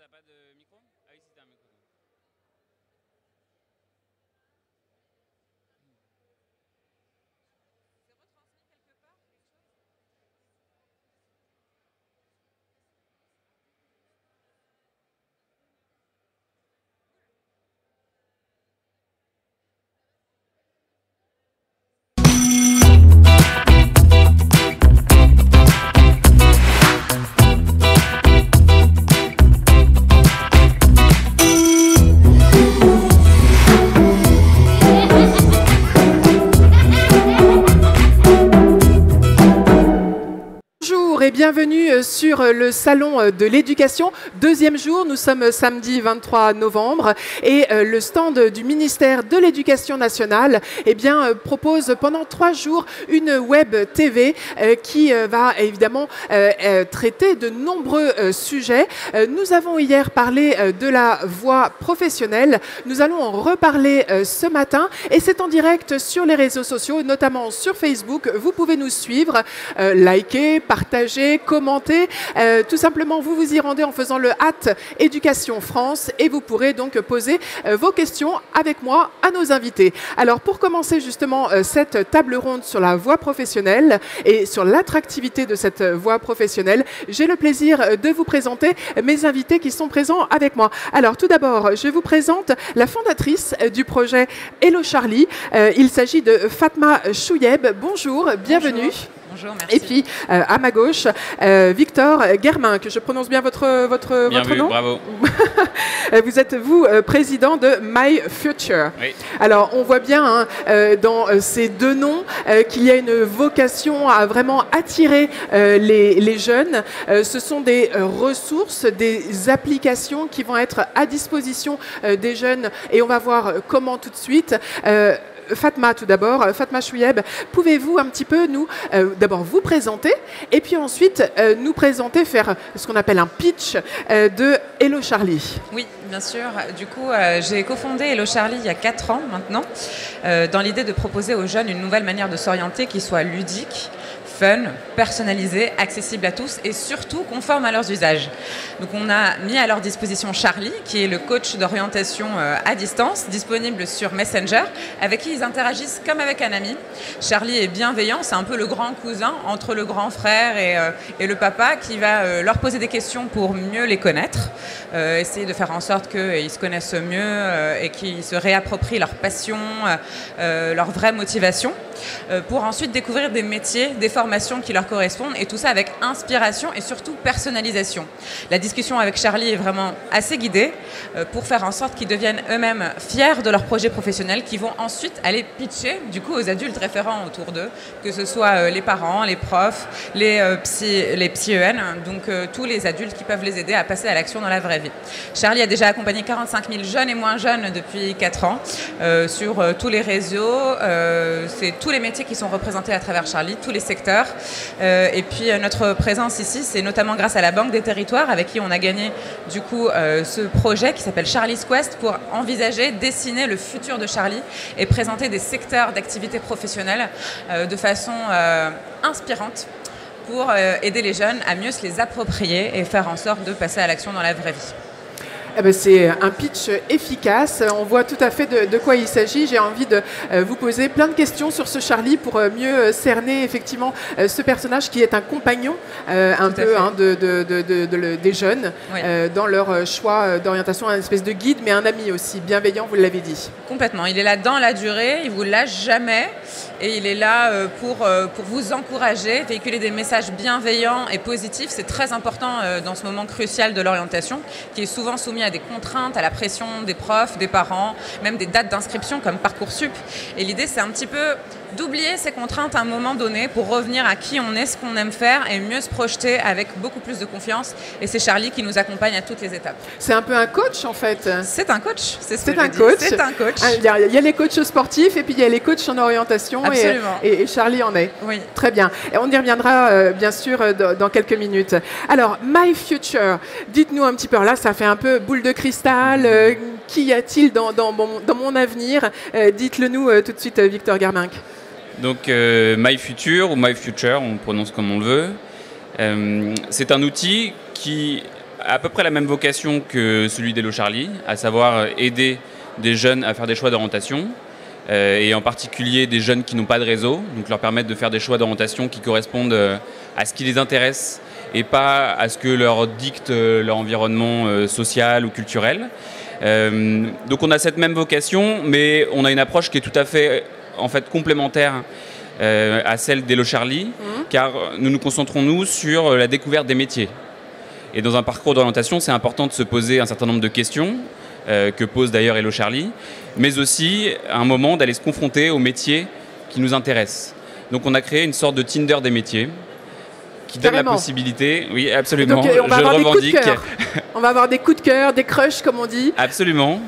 t'as pas de micro? Ah oui, si t'as un micro. Bonjour et bienvenue sur le salon de l'éducation. Deuxième jour, nous sommes samedi 23 novembre et le stand du ministère de l'Éducation nationale propose pendant 3 jours une web TV qui va évidemment traiter de nombreux sujets. Nous avons hier parlé de la voie professionnelle. Nous allons en reparler ce matin et c'est en direct sur les réseaux sociaux, notamment sur Facebook. Vous pouvez nous suivre, liker, partager, commenter. Tout simplement, vous vous y rendez en faisant le @Éducation France et vous pourrez donc poser vos questions avec moi à nos invités. Alors, pour commencer justement cette table ronde sur la voie professionnelle et sur l'attractivité de cette voie professionnelle, j'ai le plaisir de vous présenter mes invités qui sont présents avec moi. Alors, tout d'abord, je vous présente la fondatrice du projet Hello Charlie. Il s'agit de Fatma Chouyeb. Bonjour, bienvenue. Bonjour. Bonjour, merci. Et puis, à ma gauche, Victor Germain, que je prononce bien votre Bien vu, nom. bravo. Vous êtes, vous, président de My Future. Oui. Alors, on voit bien dans ces deux noms qu'il y a une vocation à vraiment attirer les jeunes. Ce sont des ressources, des applications qui vont être à disposition des jeunes et on va voir comment tout de suite. Fatma, tout d'abord, Fatma Chouyeb, pouvez-vous un petit peu nous, d'abord vous présenter et puis ensuite nous présenter, faire ce qu'on appelle un pitch de Hello Charlie. Oui, bien sûr. Du coup, j'ai cofondé Hello Charlie il y a 4 ans maintenant, dans l'idée de proposer aux jeunes une nouvelle manière de s'orienter qui soit ludique, fun, personnalisé, accessible à tous et surtout conforme à leurs usages. Donc on a mis à leur disposition Charlie, qui est le coach d'orientation à distance, disponible sur Messenger, avec qui ils interagissent comme avec un ami. Charlie est bienveillant, c'est un peu le grand cousin entre le grand frère et le papa qui va leur poser des questions pour mieux les connaître, essayer de faire en sorte qu'ils se connaissent mieux et qu'ils se réapproprient leur passion, leur vraie motivation, pour ensuite découvrir des métiers, des formations qui leur correspondent et tout ça avec inspiration et surtout personnalisation. La discussion avec Charlie est vraiment assez guidée pour faire en sorte qu'ils deviennent eux-mêmes fiers de leur projet professionnel qui vont ensuite aller pitcher du coup aux adultes référents autour d'eux, que ce soit les parents, les profs, les psy-EN, donc tous les adultes qui peuvent les aider à passer à l'action dans la vraie vie. Charlie a déjà accompagné 45 000 jeunes et moins jeunes depuis 4 ans sur tous les réseaux. C'est tous les métiers qui sont représentés à travers Charlie, tous les secteurs. Et puis notre présence ici, c'est notamment grâce à la Banque des Territoires avec qui on a gagné du coup ce projet qui s'appelle Charlie's Quest pour envisager, dessiner le futur de Charlie et présenter des secteurs d'activité professionnelle de façon inspirante pour aider les jeunes à mieux se les approprier et faire en sorte de passer à l'action dans la vraie vie. Eh ben, c'est un pitch efficace. On voit tout à fait de quoi il s'agit. J'ai envie de vous poser plein de questions sur ce Charlie pour mieux cerner effectivement ce personnage qui est un compagnon un peu des jeunes Oui. Dans leur choix d'orientation, un espèce de guide, mais un ami aussi, bienveillant, vous l'avez dit. Complètement. Il est là dans la durée, il ne vous lâche jamais et il est là pour vous encourager, véhiculer des messages bienveillants et positifs. C'est très important dans ce moment crucial de l'orientation qui est souvent soumis à des contraintes, à la pression des profs, des parents, même des dates d'inscription comme Parcoursup. Et l'idée, c'est un petit peu d'oublier ces contraintes à un moment donné pour revenir à qui on est, ce qu'on aime faire et mieux se projeter avec beaucoup plus de confiance. Et c'est Charlie qui nous accompagne à toutes les étapes. C'est un peu un coach en fait. C'est un coach. C'est un coach. C'est un coach. Il y a les coachs sportifs et puis il y a les coachs en orientation. Absolument. Et Charlie en est. Oui. Très bien. Et on y reviendra bien sûr dans quelques minutes. Alors, My Future, dites-nous un petit peu. Alors là, ça fait un peu boule de cristal. Qu'y a-t-il dans mon avenir? Dites-le nous tout de suite, Victor Germain. Donc, My Future ou My Future, on prononce comme on le veut. C'est un outil qui à peu près la même vocation que celui d'Hello Charlie, à savoir aider des jeunes à faire des choix d'orientation, et en particulier des jeunes qui n'ont pas de réseau, donc leur permettre de faire des choix d'orientation qui correspondent à ce qui les intéresse et pas à ce que leur dicte leur environnement social ou culturel. Donc on a cette même vocation, mais on a une approche qui est tout à fait en fait complémentaire à celle d'Hello Charlie, car nous nous concentrons nous sur la découverte des métiers. Et dans un parcours d'orientation, c'est important de se poser un certain nombre de questions, que pose d'ailleurs Hello Charlie, mais aussi à un moment d'aller se confronter aux métiers qui nous intéressent. Donc on a créé une sorte de Tinder des métiers, qui donne la possibilité, oui absolument, donc, on va avoir des coups de cœur. On va avoir des coups de cœur, des crushs comme on dit. Absolument,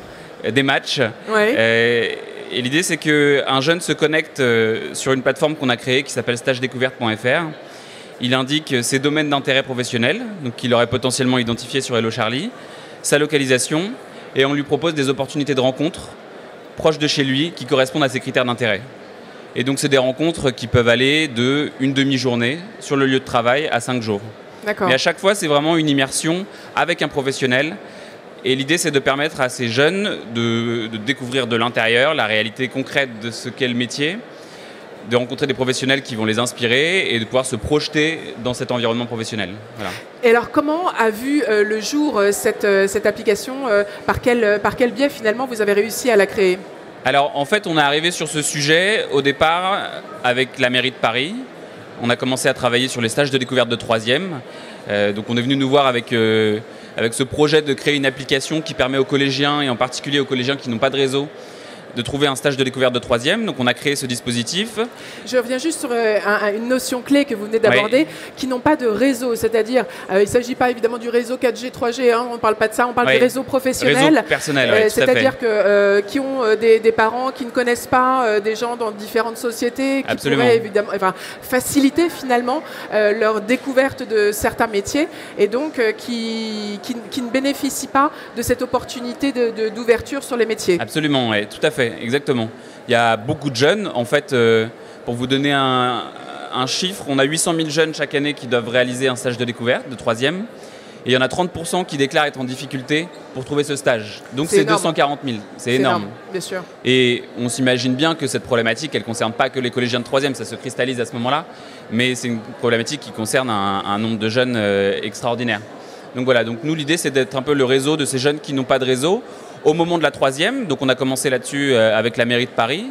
des matchs. Ouais. Et l'idée c'est qu'un jeune se connecte sur une plateforme qu'on a créée qui s'appelle stagedécouverte.fr. Il indique ses domaines d'intérêt professionnel, donc qu'il aurait potentiellement identifié sur Hello Charlie, sa localisation, et on lui propose des opportunités de rencontres proches de chez lui qui correspondent à ses critères d'intérêt. Et donc c'est des rencontres qui peuvent aller de une demi-journée sur le lieu de travail à 5 jours. D'accord. Mais à chaque fois, c'est vraiment une immersion avec un professionnel. Et l'idée, c'est de permettre à ces jeunes de découvrir de l'intérieur la réalité concrète de ce qu'est le métier, de rencontrer des professionnels qui vont les inspirer et de pouvoir se projeter dans cet environnement professionnel. Voilà. Et alors, comment a vu le jour cette application par quel biais, finalement, vous avez réussi à la créer? Alors, en fait, on est arrivé sur ce sujet, au départ, avec la mairie de Paris. On a commencé à travailler sur les stages de découverte de 3e. Donc, on est venu nous voir avec ce projet de créer une application qui permet aux collégiens, et en particulier aux collégiens qui n'ont pas de réseau, de trouver un stage de découverte de 3e. Donc on a créé ce dispositif. Je reviens juste sur une notion clé que vous venez d'aborder, qui n'ont pas de réseau. C'est-à-dire, il ne s'agit pas évidemment du réseau 4G, 3G, hein, on ne parle pas de ça, on parle du réseau professionnel. Réseau personnel, c'est-à-dire qui ont des parents qui ne connaissent pas des gens dans différentes sociétés, qui Absolument. pourraient évidemment faciliter finalement leur découverte de certains métiers, et donc qui ne bénéficient pas de cette opportunité d'ouverture sur les métiers. Absolument, oui, tout à fait. Exactement. Il y a beaucoup de jeunes. En fait, pour vous donner un chiffre, on a 800 000 jeunes chaque année qui doivent réaliser un stage de découverte de 3e. Et il y en a 30% qui déclarent être en difficulté pour trouver ce stage. Donc c'est 240 000. C'est énorme. Bien sûr. Et on s'imagine bien que cette problématique, elle ne concerne pas que les collégiens de 3e, ça se cristallise à ce moment-là. Mais c'est une problématique qui concerne un nombre de jeunes extraordinaire. Donc voilà, donc nous l'idée c'est d'être un peu le réseau de ces jeunes qui n'ont pas de réseau au moment de la 3e. Donc on a commencé là-dessus avec la mairie de Paris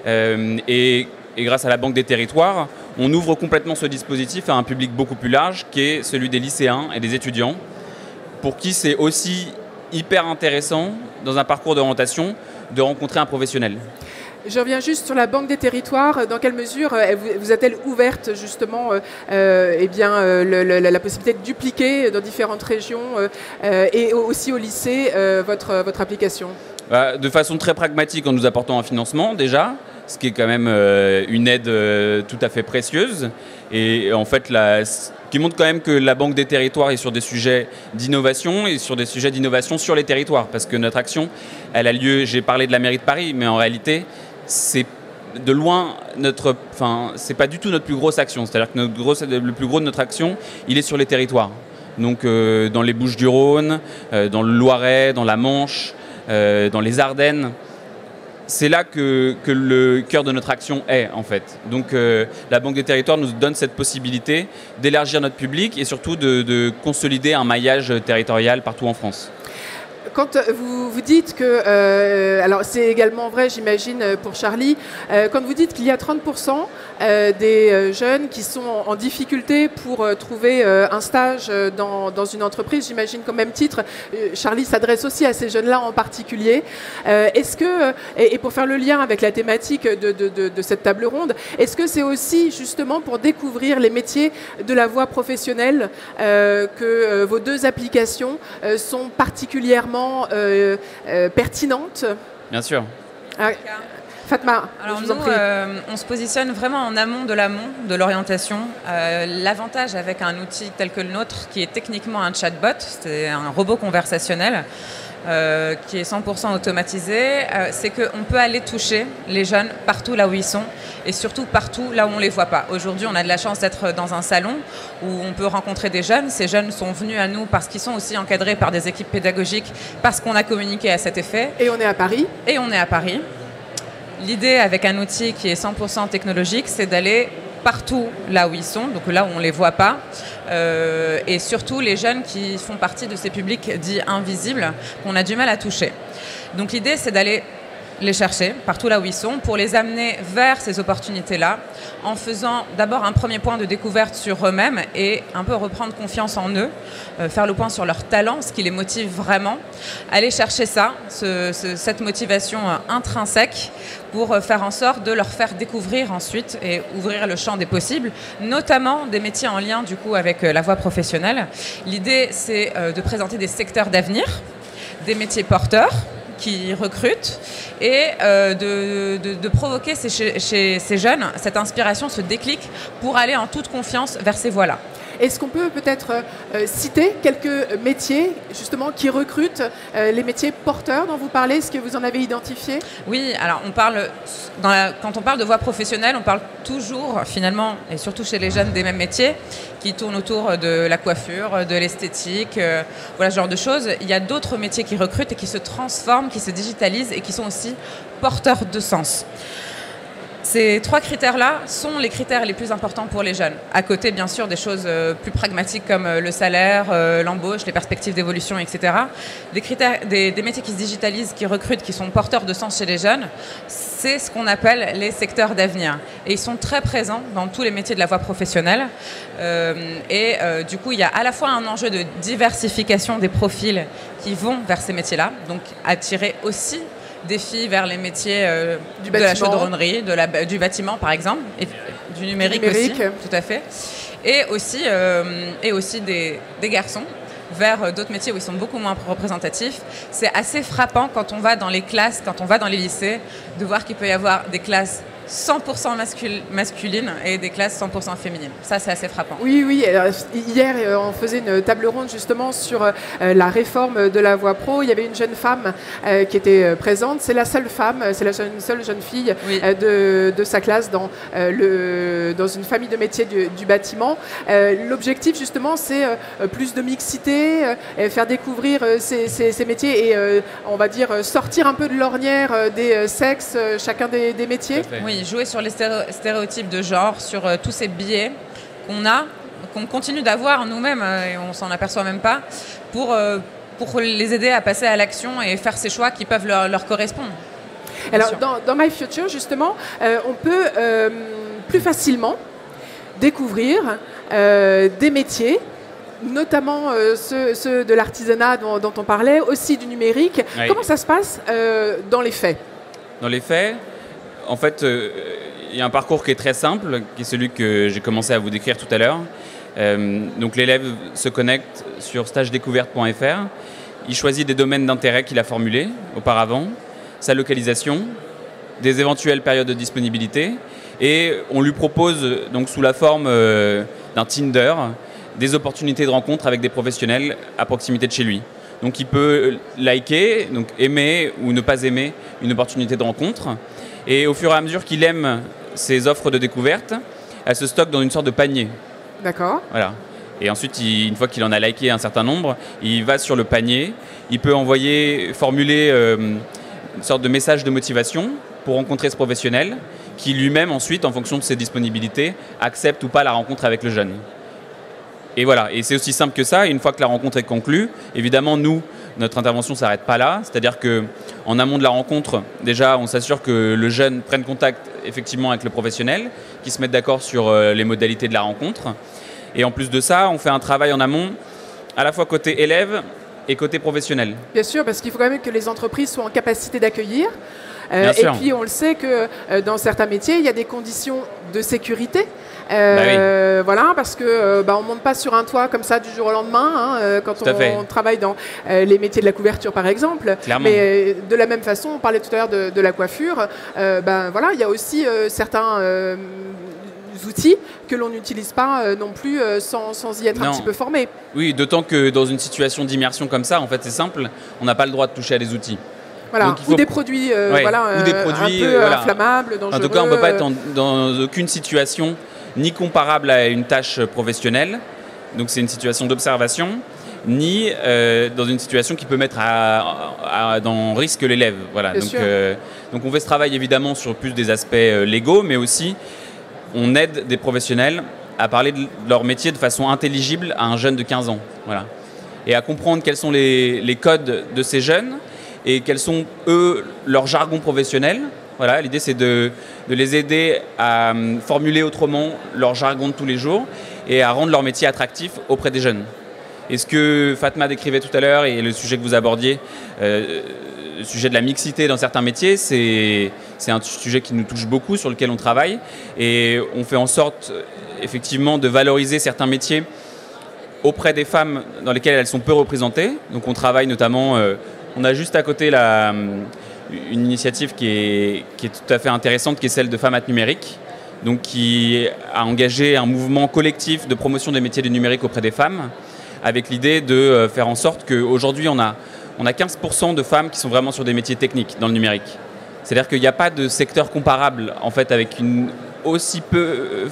et grâce à la Banque des Territoires, on ouvre complètement ce dispositif à un public beaucoup plus large qui est celui des lycéens et des étudiants, pour qui c'est aussi hyper intéressant dans un parcours d'orientation de rencontrer un professionnel. Je reviens juste sur la Banque des Territoires. Dans quelle mesure vous a-t-elle ouverte justement la possibilité de dupliquer dans différentes régions et aussi au lycée votre application? De façon très pragmatique, en nous apportant un financement déjà, ce qui est quand même une aide tout à fait précieuse. Et en fait, qui montre quand même que la Banque des Territoires est sur des sujets d'innovation et sur des sujets d'innovation sur les territoires. Parce que notre action, elle a lieu, j'ai parlé de la mairie de Paris, mais en réalité, c'est de loin c'est pas du tout notre plus grosse action. C'est-à-dire que le plus gros de notre action, il est sur les territoires. Donc dans les Bouches-du-Rhône, dans le Loiret, dans la Manche, dans les Ardennes. C'est là que le cœur de notre action est, en fait. Donc la Banque des Territoires nous donne cette possibilité d'élargir notre public et surtout de consolider un maillage territorial partout en France. Quand vous dites que, alors c'est également vrai j'imagine pour Charlie, quand vous dites qu'il y a 30% des jeunes qui sont en difficulté pour trouver un stage dans une entreprise, j'imagine qu'au même titre, Charlie s'adresse aussi à ces jeunes-là en particulier. Est-ce que, et pour faire le lien avec la thématique de cette table ronde, est-ce que c'est aussi justement pour découvrir les métiers de la voie professionnelle que vos deux applications sont particulièrement pertinentes? Bien sûr. Fatma, alors je vous en prie. On se positionne vraiment en amont de l'orientation. L'avantage avec un outil tel que le nôtre, qui est techniquement un chatbot, c'est un robot conversationnel, qui est 100% automatisé, c'est qu'on peut aller toucher les jeunes partout là où ils sont et surtout partout là où on ne les voit pas. Aujourd'hui, on a de la chance d'être dans un salon où on peut rencontrer des jeunes. Ces jeunes sont venus à nous parce qu'ils sont aussi encadrés par des équipes pédagogiques, parce qu'on a communiqué à cet effet. Et on est à Paris. Et on est à Paris. L'idée avec un outil qui est 100% technologique, c'est d'aller partout là où ils sont, donc là où on ne les voit pas, et surtout les jeunes qui font partie de ces publics dits invisibles qu'on a du mal à toucher. Donc l'idée, c'est d'aller les chercher partout là où ils sont pour les amener vers ces opportunités-là en faisant d'abord un premier point de découverte sur eux-mêmes et un peu reprendre confiance en eux, faire le point sur leurs talents, ce qui les motive vraiment, aller chercher ça, cette motivation intrinsèque pour faire en sorte de leur faire découvrir ensuite et ouvrir le champ des possibles, notamment des métiers en lien du coup avec la voie professionnelle. L'idée, c'est de présenter des secteurs d'avenir, des métiers porteurs qui recrutent et de provoquer chez ces jeunes cette inspiration, ce déclic pour aller en toute confiance vers ces voies-là. Est-ce qu'on peut peut-être citer quelques métiers justement qui recrutent les métiers porteurs dont vous parlez? Est-ce que vous en avez identifié? Oui, alors quand on parle de voie professionnelle, on parle toujours finalement, et surtout chez les jeunes, des mêmes métiers qui tournent autour de la coiffure, de l'esthétique, voilà ce genre de choses. Il y a d'autres métiers qui recrutent et qui se transforment, qui se digitalisent et qui sont aussi porteurs de sens. Ces trois critères-là sont les critères les plus importants pour les jeunes. À côté, bien sûr, des choses plus pragmatiques comme le salaire, l'embauche, les perspectives d'évolution, etc. Des métiers qui se digitalisent, qui recrutent, qui sont porteurs de sens chez les jeunes, c'est ce qu'on appelle les secteurs d'avenir. Et ils sont très présents dans tous les métiers de la voie professionnelle. Du coup, il y a à la fois un enjeu de diversification des profils qui vont vers ces métiers-là, donc attirer aussi des filles vers les métiers de la chaudronnerie, du bâtiment par exemple, et du numérique aussi, tout à fait. Et aussi des garçons vers d'autres métiers où ils sont beaucoup moins représentatifs. C'est assez frappant quand on va dans les classes, quand on va dans les lycées, de voir qu'il peut y avoir des classes 100% masculines et des classes 100% féminines. Ça, c'est assez frappant. Oui, oui. Alors, hier, on faisait une table ronde justement sur la réforme de la voie pro. Il y avait une jeune femme qui était présente. C'est la seule femme, c'est la seule jeune fille de sa classe dans une famille de métiers du bâtiment. L'objectif, justement, c'est plus de mixité, faire découvrir ces métiers et, on va dire, sortir un peu de l'ornière des sexes, chacun des métiers. Oui, jouer sur les stéréotypes de genre, sur tous ces biais qu'on continue d'avoir nous-mêmes et on s'en aperçoit même pas, pour les aider à passer à l'action et faire ces choix qui peuvent leur correspondre. Alors, dans My Future, justement, on peut plus facilement découvrir des métiers, notamment ceux de l'artisanat dont on parlait, aussi du numérique. Oui. Comment ça se passe dans les faits? Dans les faits, en fait, il y a un parcours qui est très simple, qui est celui que j'ai commencé à vous décrire tout à l'heure. Donc l'élève se connecte sur stagedécouverte.fr. Il choisit des domaines d'intérêt qu'il a formulés auparavant, sa localisation, des éventuelles périodes de disponibilité, et on lui propose, donc sous la forme d'un Tinder, des opportunités de rencontre avec des professionnels à proximité de chez lui. Donc il peut liker, donc aimer ou ne pas aimer une opportunité de rencontre. Et au fur et à mesure qu'il aime ces offres de découverte, elles se stockent dans une sorte de panier. D'accord. Voilà. Et ensuite, une fois qu'il en a liké un certain nombre, il va sur le panier. Il peut formuler une sorte de message de motivation pour rencontrer ce professionnel qui lui-même, ensuite, en fonction de ses disponibilités, accepte ou pas la rencontre avec le jeune. Et voilà, et c'est aussi simple que ça. Et une fois que la rencontre est conclue, évidemment, notre intervention ne s'arrête pas là. C'est-à-dire qu'en amont de la rencontre, déjà, on s'assure que le jeune prenne contact effectivement avec le professionnel, qu'il se mette d'accord sur les modalités de la rencontre. Et en plus de ça, on fait un travail en amont, à la fois côté élève et côté professionnel. Bien sûr, parce qu'il faut quand même que les entreprises soient en capacité d'accueillir. Et puis, on le sait que dans certains métiers, il y a des conditions de sécurité. Voilà, parce que on monte pas sur un toit comme ça du jour au lendemain quand on travaille dans les métiers de la couverture par exemple. Clairement. Mais de la même façon, on parlait tout à l'heure de la coiffure. Voilà, il y a aussi certains outils que l'on n'utilise pas non plus sans y être un petit peu formé. Oui, d'autant que dans une situation d'immersion comme ça, en fait, c'est simple, on n'a pas le droit de toucher à des outils. Voilà, ou des produits, ou des produits un peu inflammables, dangereux. En tout cas, on ne peut pas être dans aucune situation ni comparable à une tâche professionnelle, donc c'est une situation d'observation, ni dans une situation qui peut mettre en risque l'élève. Voilà. Donc on fait ce travail évidemment sur plus des aspects légaux, mais aussi on aide des professionnels à parler de leur métier de façon intelligible à un jeune de 15 ans. Voilà. Et à comprendre quels sont les codes de ces jeunes et quels sont, eux, leurs jargons professionnels. Voilà, l'idée, c'est de les aider à formuler autrement leur jargon de tous les jours et à rendre leur métier attractif auprès des jeunes. Et ce que Fatma décrivait tout à l'heure et le sujet que vous abordiez, le sujet de la mixité dans certains métiers, c'est un sujet qui nous touche beaucoup, sur lequel on travaille. Et on fait en sorte, effectivement, de valoriser certains métiers auprès des femmes dans lesquelles elles sont peu représentées. Donc on travaille notamment... on a juste à côté une initiative qui est tout à fait intéressante, qui est celle de Femmes Numérique, donc qui a engagé un mouvement collectif de promotion des métiers du numérique auprès des femmes, avec l'idée de faire en sorte qu'aujourd'hui, on a 15% de femmes qui sont vraiment sur des métiers techniques dans le numérique. C'est-à-dire qu'il n'y a pas de secteur comparable, en fait, avec une aussi peu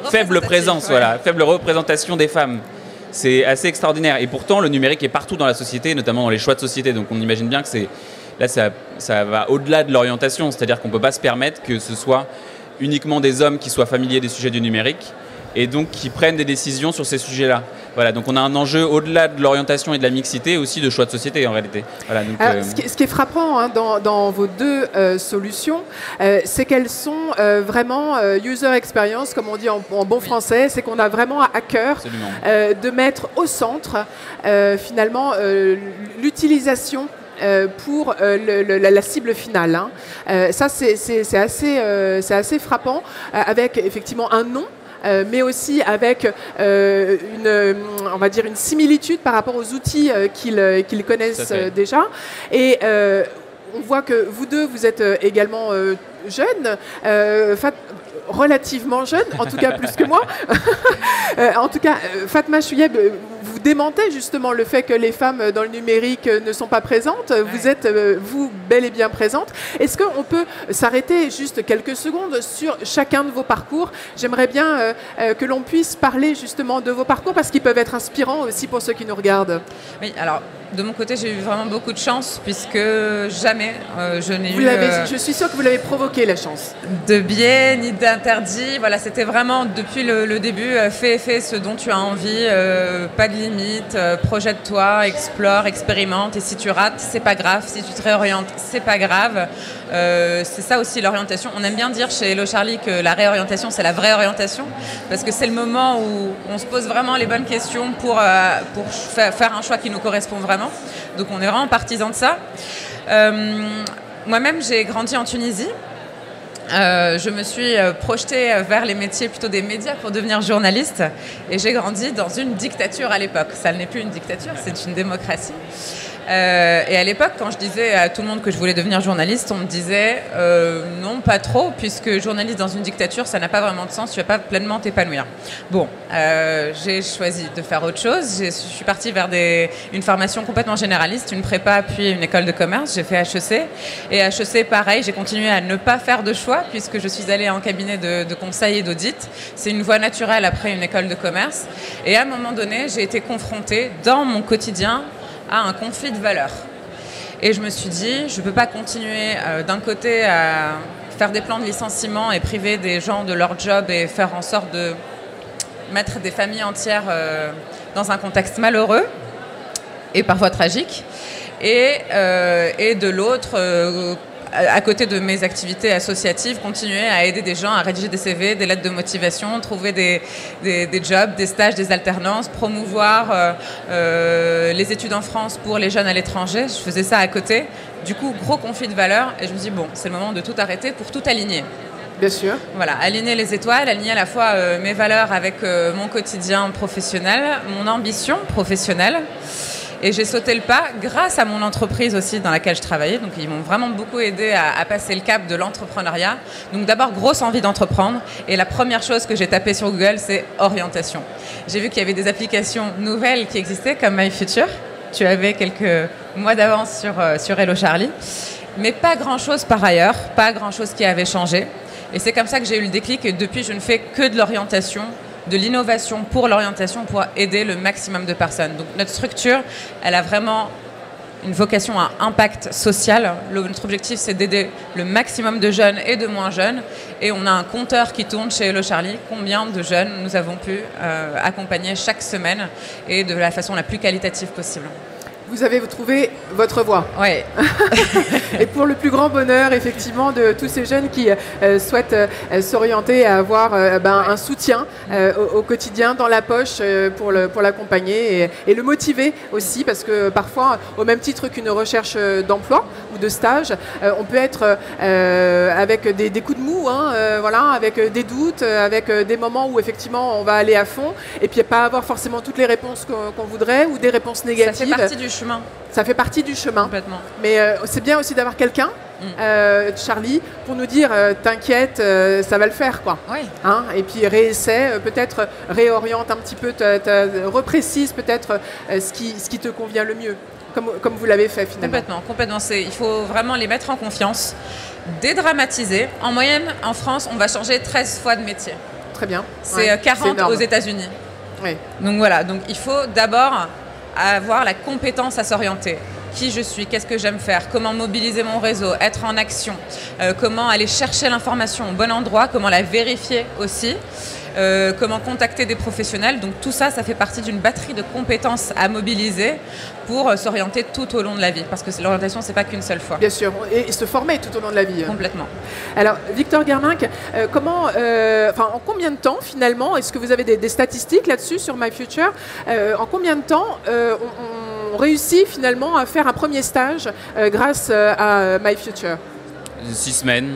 faible présence, voilà, faible représentation des femmes. C'est assez extraordinaire. Et pourtant, le numérique est partout dans la société, notamment dans les choix de société. Donc on imagine bien que ça va au-delà de l'orientation. C'est-à-dire qu'on ne peut pas se permettre que ce soit uniquement des hommes qui soient familiers des sujets du numérique et donc qui prennent des décisions sur ces sujets-là. Voilà, donc on a un enjeu au-delà de l'orientation et de la mixité, aussi de choix de société en réalité. Voilà, donc, ce qui est frappant dans vos deux solutions, c'est qu'elles sont vraiment user experience, comme on dit en bon français, c'est qu'on a vraiment à cœur de mettre au centre finalement l'utilisation pour la cible finale. Ça, c'est assez frappant, avec effectivement un nom, mais aussi avec on va dire une similitude par rapport aux outils qu'ils connaissent déjà. Et on voit que vous deux, vous êtes également jeunes, relativement jeunes, en tout cas plus que moi. En tout cas, Fatma Chouyeb, vous démentez justement le fait que les femmes dans le numérique ne sont pas présentes. Vous êtes, vous, bel et bien présente. Est-ce qu'on peut s'arrêter juste quelques secondes sur chacun de vos parcours? J'aimerais bien que l'on puisse parler justement de vos parcours parce qu'ils peuvent être inspirants aussi pour ceux qui nous regardent. Oui, alors de mon côté, j'ai eu vraiment beaucoup de chance puisque jamais je n'ai eu... Je suis sûre que vous l'avez provoqué, la chance. De biais ni d'interdit. Voilà, c'était vraiment depuis le début, fais ce dont tu as envie, pas de limite, projette-toi, explore, expérimente. Et si tu rates, c'est pas grave. Si tu te réorientes, c'est pas grave. C'est ça aussi l'orientation. On aime bien dire chez Hello Charlie que la réorientation, c'est la vraie orientation parce que c'est le moment où on se pose vraiment les bonnes questions pour faire un choix qui nous correspond vraiment. Donc on est vraiment partisan de ça. Moi-même, j'ai grandi en Tunisie. Je me suis projetée vers les métiers plutôt des médias pour devenir journaliste et j'ai grandi dans une dictature à l'époque. Ça n'est plus une dictature, c'est une démocratie. Et à l'époque, quand je disais à tout le monde que je voulais devenir journaliste, on me disait non, pas trop, puisque journaliste dans une dictature, ça n'a pas vraiment de sens, tu ne vas pas pleinement t'épanouir. Bon, j'ai choisi de faire autre chose. Je suis partie vers une formation complètement généraliste, une prépa puis une école de commerce. J'ai fait HEC. Et HEC, pareil, j'ai continué à ne pas faire de choix, puisque je suis allée en cabinet de conseil et d'audit. C'est une voie naturelle après une école de commerce. Et à un moment donné, j'ai été confrontée dans mon quotidien à un conflit de valeurs. Et je me suis dit, je ne peux pas continuer d'un côté à faire des plans de licenciement et priver des gens de leur job et faire en sorte de mettre des familles entières dans un contexte malheureux et parfois tragique. Et de l'autre, à côté de mes activités associatives, continuer à aider des gens à rédiger des CV, des lettres de motivation, trouver des jobs, des stages, des alternances, promouvoir les études en France pour les jeunes à l'étranger. Je faisais ça à côté. Du coup, gros conflit de valeurs. Et je me dis, bon, c'est le moment de tout arrêter pour tout aligner. Bien sûr. Voilà, aligner les étoiles, aligner à la fois mes valeurs avec mon quotidien professionnel, mon ambition professionnelle. Et j'ai sauté le pas grâce à mon entreprise aussi dans laquelle je travaillais. Donc ils m'ont vraiment beaucoup aidé à passer le cap de l'entrepreneuriat. Donc d'abord, grosse envie d'entreprendre. Et la première chose que j'ai tapée sur Google, c'est orientation. J'ai vu qu'il y avait des applications nouvelles qui existaient comme MyFuture. Tu avais quelques mois d'avance sur Hello Charlie. Mais pas grand-chose par ailleurs, pas grand-chose qui avait changé. Et c'est comme ça que j'ai eu le déclic. Et depuis, je ne fais que de l'orientation, de l'innovation pour l'orientation, pour aider le maximum de personnes. Donc notre structure, elle a vraiment une vocation à impact social. Notre objectif, c'est d'aider le maximum de jeunes et de moins jeunes. Et on a un compteur qui tourne chez Hello Charlie. Combien de jeunes nous avons pu accompagner chaque semaine et de la façon la plus qualitative possible. Vous avez trouvé votre voie. Oui. Et pour le plus grand bonheur, effectivement, de tous ces jeunes qui souhaitent s'orienter et avoir un soutien au quotidien dans la poche pour l'accompagner et le motiver aussi, parce que parfois, au même titre qu'une recherche d'emploi ou de stage, on peut être avec des coups de mou, voilà, avec des doutes, avec des moments où effectivement on va aller à fond et puis pas avoir forcément toutes les réponses qu'on voudrait ou des réponses négatives. Ça fait partie du chemin. Ça fait partie du chemin. Complètement. Mais c'est bien aussi d'avoir quelqu'un, Charlie, pour nous dire t'inquiète, ça va le faire, quoi. Oui. Hein, et puis réessaie, peut-être réoriente un petit peu, reprécise peut-être ce qui te convient le mieux, comme vous l'avez fait finalement. Complètement. Il faut vraiment les mettre en confiance, dédramatiser. En moyenne, en France, on va changer 13 fois de métier. Très bien. C'est 40 aux États-Unis. Oui. Donc voilà, donc il faut d'abord avoir la compétence à s'orienter. Qui je suis, qu'est-ce que j'aime faire, comment mobiliser mon réseau, être en action, comment aller chercher l'information au bon endroit, comment la vérifier aussi, comment contacter des professionnels. Donc tout ça, ça fait partie d'une batterie de compétences à mobiliser pour s'orienter tout au long de la vie. Parce que l'orientation, c'est pas qu'une seule fois. Bien sûr, et se former tout au long de la vie. Complètement. Alors, Victor Germinck, en combien de temps finalement, est-ce que vous avez des statistiques là-dessus sur MyFuture, en combien de temps on réussit finalement à faire un premier stage grâce à MyFuture? 6 semaines.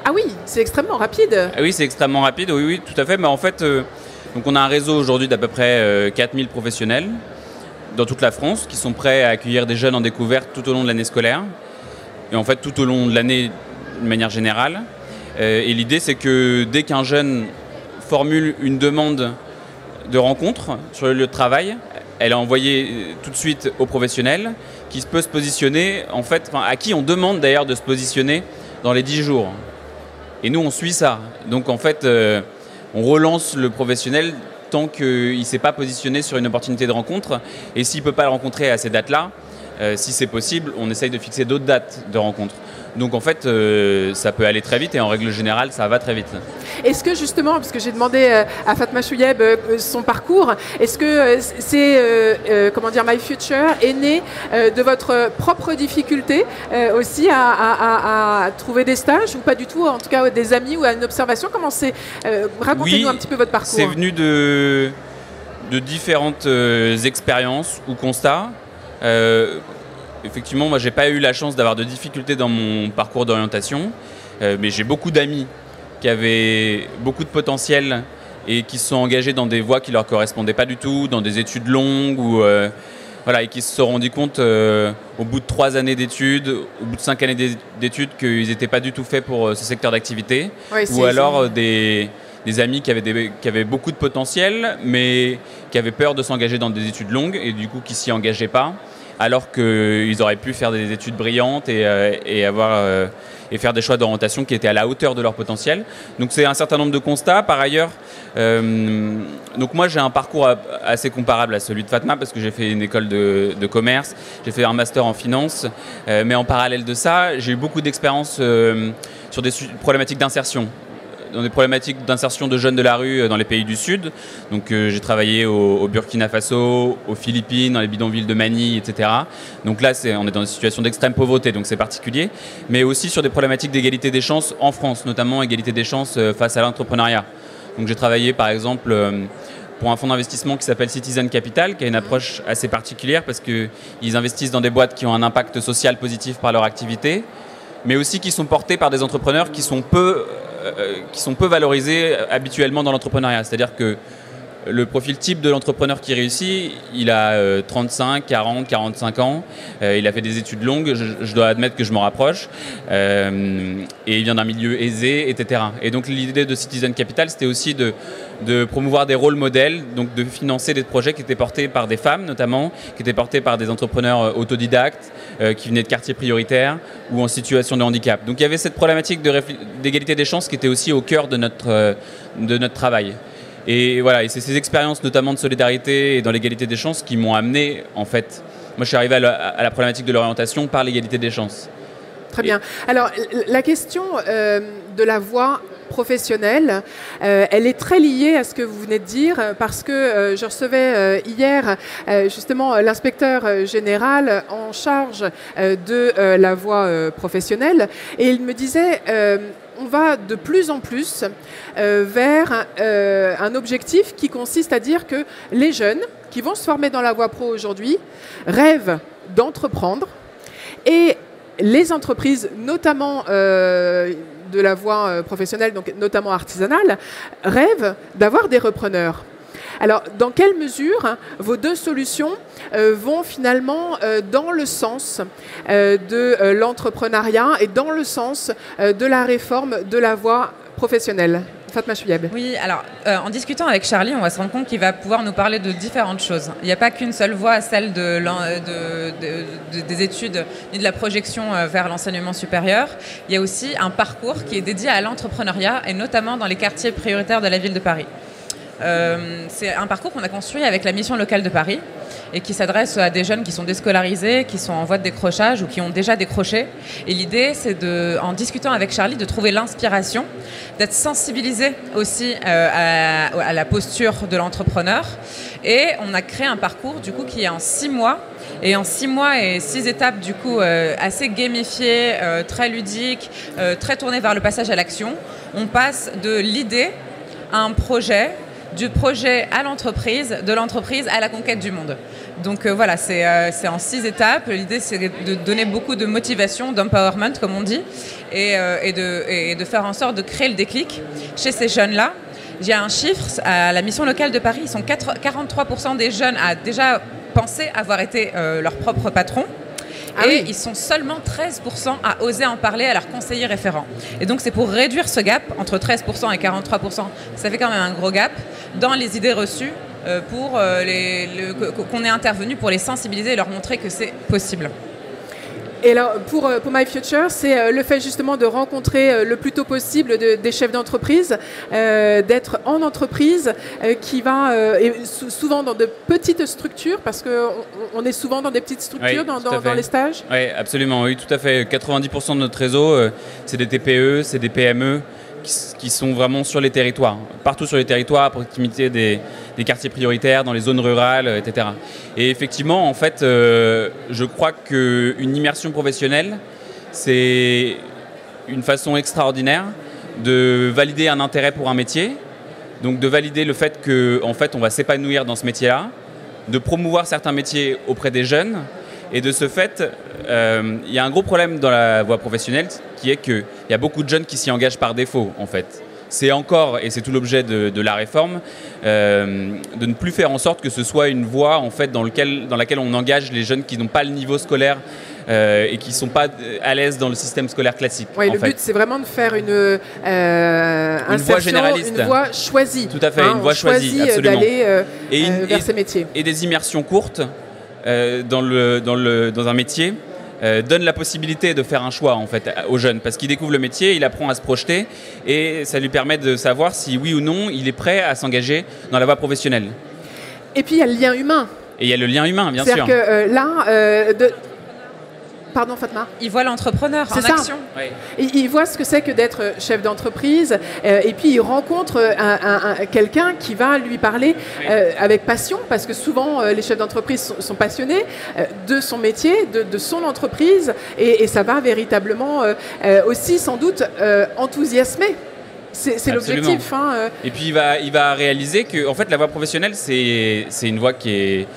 Ah oui, c'est extrêmement rapide. Ah oui, c'est extrêmement rapide, oui, tout à fait. Mais en fait, donc on a un réseau aujourd'hui d'à peu près 4000 professionnels dans toute la France qui sont prêts à accueillir des jeunes en découverte tout au long de l'année scolaire et en fait tout au long de l'année de manière générale. Et l'idée, c'est que dès qu'un jeune formule une demande de rencontre sur le lieu de travail, elle est envoyée tout de suite au professionnel qui peut se positionner, en fait, à qui on demande d'ailleurs de se positionner dans les 10 jours. Et nous, on suit ça. Donc, en fait, on relance le professionnel tant qu'il ne s'est pas positionné sur une opportunité de rencontre. Et s'il ne peut pas le rencontrer à ces dates-là, si c'est possible, on essaye de fixer d'autres dates de rencontre. Donc en fait, ça peut aller très vite et en règle générale, ça va très vite. Est-ce que justement, puisque j'ai demandé à Fatma Chouyeb son parcours, est-ce que MyFuture est né de votre propre difficulté aussi à trouver des stages ou pas du tout, en tout cas des amis ou à une observation? Comment c'est racontez-nous un petit peu votre parcours. C'est venu de différentes expériences ou constats. Effectivement, moi, j'ai pas eu la chance d'avoir de difficultés dans mon parcours d'orientation, mais j'ai beaucoup d'amis qui avaient beaucoup de potentiel et qui se sont engagés dans des voies qui leur correspondaient pas du tout, dans des études longues ou et qui se sont rendus compte au bout de 3 années d'études, au bout de 5 années d'études qu'ils n'étaient pas du tout faits pour ce secteur d'activité, ou alors des amis qui avaient beaucoup de potentiel, mais qui avaient peur de s'engager dans des études longues et du coup qui s'y engageaient pas, alors qu'ils auraient pu faire des études brillantes et faire des choix d'orientation qui étaient à la hauteur de leur potentiel. Donc c'est un certain nombre de constats. Par ailleurs, donc moi j'ai un parcours assez comparable à celui de Fatma parce que j'ai fait une école de commerce, j'ai fait un master en finance, mais en parallèle de ça, j'ai eu beaucoup d'expérience sur des problématiques d'insertion. Dans des problématiques d'insertion de jeunes de la rue dans les pays du Sud. Donc j'ai travaillé au Burkina Faso, aux Philippines, dans les bidonvilles de Manille, etc. Donc là, on est dans une situation d'extrême pauvreté, donc c'est particulier. Mais aussi sur des problématiques d'égalité des chances en France, notamment égalité des chances face à l'entrepreneuriat. Donc j'ai travaillé par exemple pour un fonds d'investissement qui s'appelle Citizen Capital, qui a une approche assez particulière parce qu'ils investissent dans des boîtes qui ont un impact social positif par leur activité, mais aussi qui sont portés par des entrepreneurs qui sont peu valorisés habituellement dans l'entrepreneuriat. C'est-à-dire que le profil type de l'entrepreneur qui réussit, il a 35, 40, 45 ans, il a fait des études longues, je dois admettre que je m'en rapproche, et il vient d'un milieu aisé, etc. Et donc l'idée de Citizen Capital, c'était aussi de promouvoir des rôles modèles, donc de financer des projets qui étaient portés par des femmes notamment, qui étaient portés par des entrepreneurs autodidactes, qui venaient de quartiers prioritaires ou en situation de handicap. Donc il y avait cette problématique d'égalité des chances qui était aussi au cœur de notre travail. Et voilà, et c'est ces expériences notamment de solidarité et dans l'égalité des chances qui m'ont amené, en fait, moi je suis arrivé à la problématique de l'orientation par l'égalité des chances. Très bien. Alors la question de la voie professionnelle, elle est très liée à ce que vous venez de dire parce que je recevais hier justement l'inspecteur général en charge de la voie professionnelle et il me disait on va de plus en plus vers un objectif qui consiste à dire que les jeunes qui vont se former dans la voie pro aujourd'hui rêvent d'entreprendre et les entreprises, notamment de la voie professionnelle, donc notamment artisanale, rêvent d'avoir des repreneurs. Alors, dans quelle mesure vos deux solutions vont finalement dans le sens de l'entrepreneuriat et dans le sens de la réforme de la voie professionnelle ? Fatma Chouyeb. Oui, alors en discutant avec Charlie, on va se rendre compte qu'il va pouvoir nous parler de différentes choses. Il n'y a pas qu'une seule voie, celle des études ni de la projection vers l'enseignement supérieur. Il y a aussi un parcours qui est dédié à l'entrepreneuriat et notamment dans les quartiers prioritaires de la ville de Paris. C'est un parcours qu'on a construit avec la mission locale de Paris et qui s'adresse à des jeunes qui sont déscolarisés, qui sont en voie de décrochage ou qui ont déjà décroché. Et l'idée, c'est en discutant avec Charlie, de trouver l'inspiration, d'être sensibilisé aussi à la posture de l'entrepreneur. Et on a créé un parcours du coup qui est en 6 mois. Et en 6 mois et 6 étapes du coup assez gamifiées, très ludiques, très tournées vers le passage à l'action, on passe de l'idée à un projet, du projet à l'entreprise, de l'entreprise à la conquête du monde. Donc voilà, c'est en 6 étapes. L'idée, c'est de donner beaucoup de motivation, d'empowerment, comme on dit, et de faire en sorte de créer le déclic chez ces jeunes-là. J'ai un chiffre, à la mission locale de Paris, ils sont 43% des jeunes à déjà penser avoir été leur propre patron. Et oui, ils sont seulement 13% à oser en parler à leurs conseillers référents. Et donc c'est pour réduire ce gap entre 13% et 43%, ça fait quand même un gros gap, dans les idées reçues pour qu'on est intervenu pour les sensibiliser et leur montrer que c'est possible. Et alors, pour My Future, c'est le fait justement de rencontrer le plus tôt possible des chefs d'entreprise, d'être en entreprise, qui va, et souvent dans de petites structures, parce qu'on est souvent dans des petites structures, oui, dans les stages. Oui, absolument, oui, tout à fait. 90% de notre réseau, c'est des TPE, c'est des PME, qui sont vraiment sur les territoires, partout sur les territoires, à proximité des quartiers prioritaires, dans les zones rurales, etc. Et effectivement, en fait, je crois qu'une immersion professionnelle, c'est une façon extraordinaire de valider un intérêt pour un métier, donc de valider le fait qu'en fait, on va s'épanouir dans ce métier-là, de promouvoir certains métiers auprès des jeunes. Et de ce fait, il y a un gros problème dans la voie professionnelle qui est qu'il y a beaucoup de jeunes qui s'y engagent par défaut, en fait. C'est encore, et c'est tout l'objet de la réforme, de ne plus faire en sorte que ce soit une voie en fait, dans laquelle on engage les jeunes qui n'ont pas le niveau scolaire et qui ne sont pas à l'aise dans le système scolaire classique. Oui, le but, c'est vraiment de faire une voie généraliste. Une voie choisie. Tout à fait, une voie choisie, absolument. D'aller vers ces métiers. Et des immersions courtes dans un métier donne la possibilité de faire un choix en fait aux jeunes parce qu'il découvre le métier, il apprend à se projeter et ça lui permet de savoir si oui ou non il est prêt à s'engager dans la voie professionnelle. Et puis il y a le lien humain. Et il y a le lien humain, bien sûr. C'est-à-dire que là, Pardon, Fatma. Il voit l'entrepreneur en action. Oui. Il voit ce que c'est que d'être chef d'entreprise et puis il rencontre quelqu'un qui va lui parler avec passion, parce que souvent les chefs d'entreprise sont passionnés de son métier, de son entreprise et ça va véritablement aussi sans doute enthousiasmer. C'est l'objectif. Hein. Et puis il va réaliser que en fait, la voie professionnelle, c'est une voie qui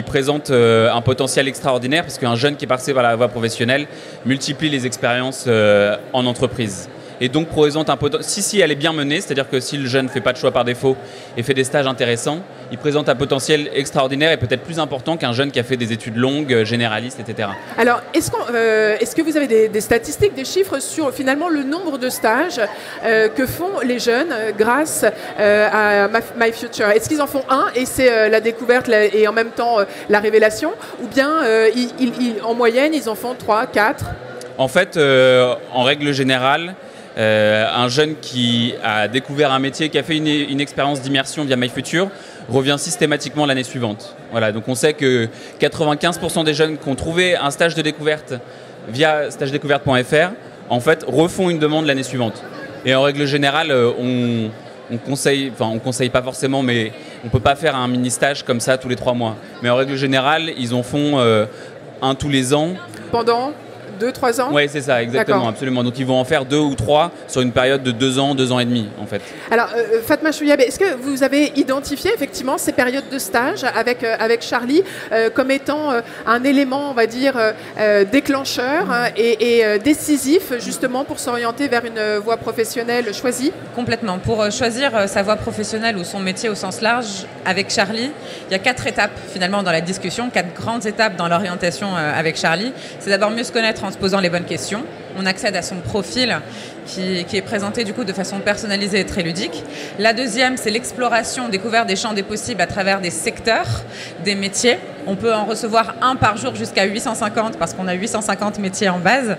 présente un potentiel extraordinaire parce qu'un jeune qui est passé par la voie professionnelle multiplie les expériences en entreprise. et donc présente un potentiel. Si elle est bien menée, c'est-à-dire que si le jeune ne fait pas de choix par défaut et fait des stages intéressants, il présente un potentiel extraordinaire et peut-être plus important qu'un jeune qui a fait des études longues, généralistes, etc. Alors, est-ce que vous avez des statistiques, des chiffres sur finalement le nombre de stages que font les jeunes grâce à MyFuture? Est-ce qu'ils en font un et c'est la découverte et en même temps la révélation, ou bien en moyenne ils en font 3, 4? En fait, en règle générale, un jeune qui a découvert un métier, qui a fait une expérience d'immersion via MyFuture, revient systématiquement l'année suivante. Voilà, donc on sait que 95% des jeunes qui ont trouvé un stage de découverte via stagedécouverte.fr, en fait, refont une demande l'année suivante. Et en règle générale, on conseille pas forcément, mais on ne peut pas faire un mini-stage comme ça tous les 3 mois. Mais en règle générale, ils en font un tous les ans. Pendant 2-3 ans? Oui, c'est ça, exactement, absolument. Donc ils vont en faire 2 ou 3 sur une période de 2 ans, 2 ans et demi, en fait. Alors, Fatma Chouyabe, est-ce que vous avez identifié effectivement ces périodes de stage avec Charlie comme étant un élément, on va dire, déclencheur et décisif justement pour s'orienter vers une voie professionnelle choisie? Complètement. Pour choisir sa voie professionnelle ou son métier au sens large, avec Charlie, il y a 4 étapes finalement dans la discussion, 4 grandes étapes dans l'orientation avec Charlie. C'est d'abord mieux se connaître en se posant les bonnes questions. On accède à son profil qui est présenté du coup de façon personnalisée et très ludique. La deuxième, c'est l'exploration, découverte des champs des possibles à travers des secteurs, des métiers. On peut en recevoir un par jour jusqu'à 850 parce qu'on a 850 métiers en base.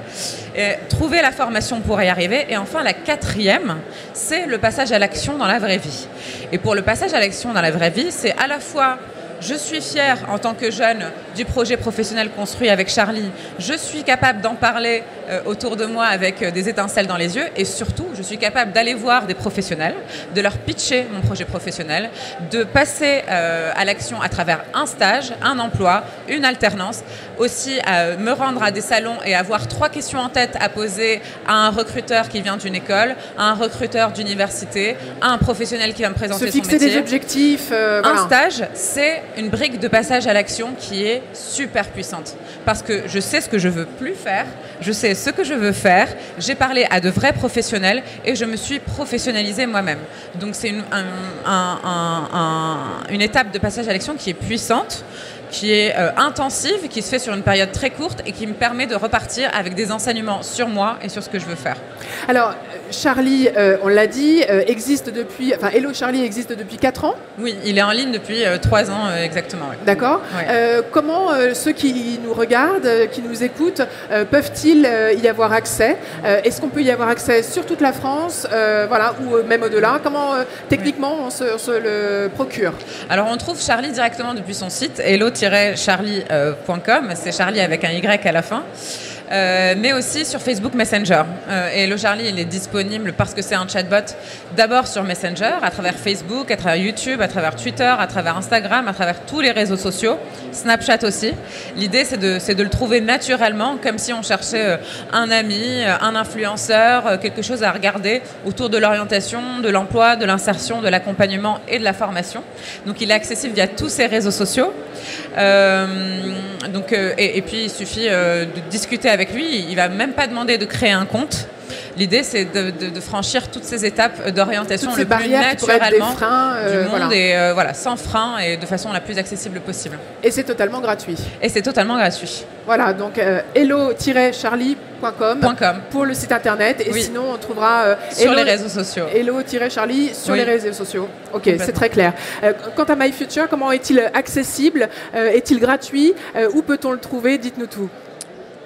Et trouver la formation pour y arriver. Et enfin, la quatrième, c'est le passage à l'action dans la vraie vie. Et pour le passage à l'action dans la vraie vie, c'est à la fois je suis fière en tant que jeune du projet professionnel construit avec Charlie. Je suis capable d'en parler autour de moi avec des étincelles dans les yeux. Et surtout, je suis capable d'aller voir des professionnels, de leur pitcher mon projet professionnel, de passer à l'action à travers un stage, un emploi, une alternance. Aussi, me rendre à des salons et avoir 3 questions en tête à poser à un recruteur qui vient d'une école, à un recruteur d'université, à un professionnel qui va me présenter son métier. Se fixer des objectifs. Un stage, c'est une brique de passage à l'action qui est super puissante. Parce que je sais ce que je veux plus faire, je sais ce que je veux faire, j'ai parlé à de vrais professionnels et je me suis professionnalisée moi-même. Donc c'est une étape de passage à l'action qui est puissante, qui est intensive, qui se fait sur une période très courte et qui me permet de repartir avec des enseignements sur moi et sur ce que je veux faire. Alors, Charlie, on l'a dit, Hello Charlie existe depuis 4 ans? Oui, il est en ligne depuis 3 ans exactement. Oui. D'accord. Oui. Comment ceux qui nous regardent, qui nous écoutent, peuvent-ils y avoir accès? Est-ce qu'on peut y avoir accès sur toute la France, ou même au-delà? Comment techniquement on se le procure? Alors, on trouve Charlie directement depuis son site, hello-charlie.com, c'est Charlie avec un Y à la fin. Mais aussi sur Facebook Messenger. Et Hello Charlie, il est disponible parce que c'est un chatbot d'abord sur Messenger, à travers Facebook, à travers YouTube, à travers Twitter, à travers Instagram, à travers tous les réseaux sociaux, Snapchat aussi. L'idée, c'est de le trouver naturellement, comme si on cherchait un ami, un influenceur, quelque chose à regarder autour de l'orientation, de l'emploi, de l'insertion, de l'accompagnement et de la formation. Donc il est accessible via tous ces réseaux sociaux. Et puis il suffit de discuter avec lui, il ne va même pas demander de créer un compte. L'idée, c'est de franchir toutes ces étapes d'orientation le plus naturellement du monde, et sans frein et de façon la plus accessible possible. Et c'est totalement gratuit. Et c'est totalement gratuit. Voilà, donc hello-charlie.com pour le site internet. Et sinon, on trouvera sur les réseaux sociaux. Hello-charlie sur les réseaux sociaux. Ok, c'est très clair. Quant à MyFuture, comment est-il accessible? Est-il gratuit? Où peut-on le trouver? Dites-nous tout.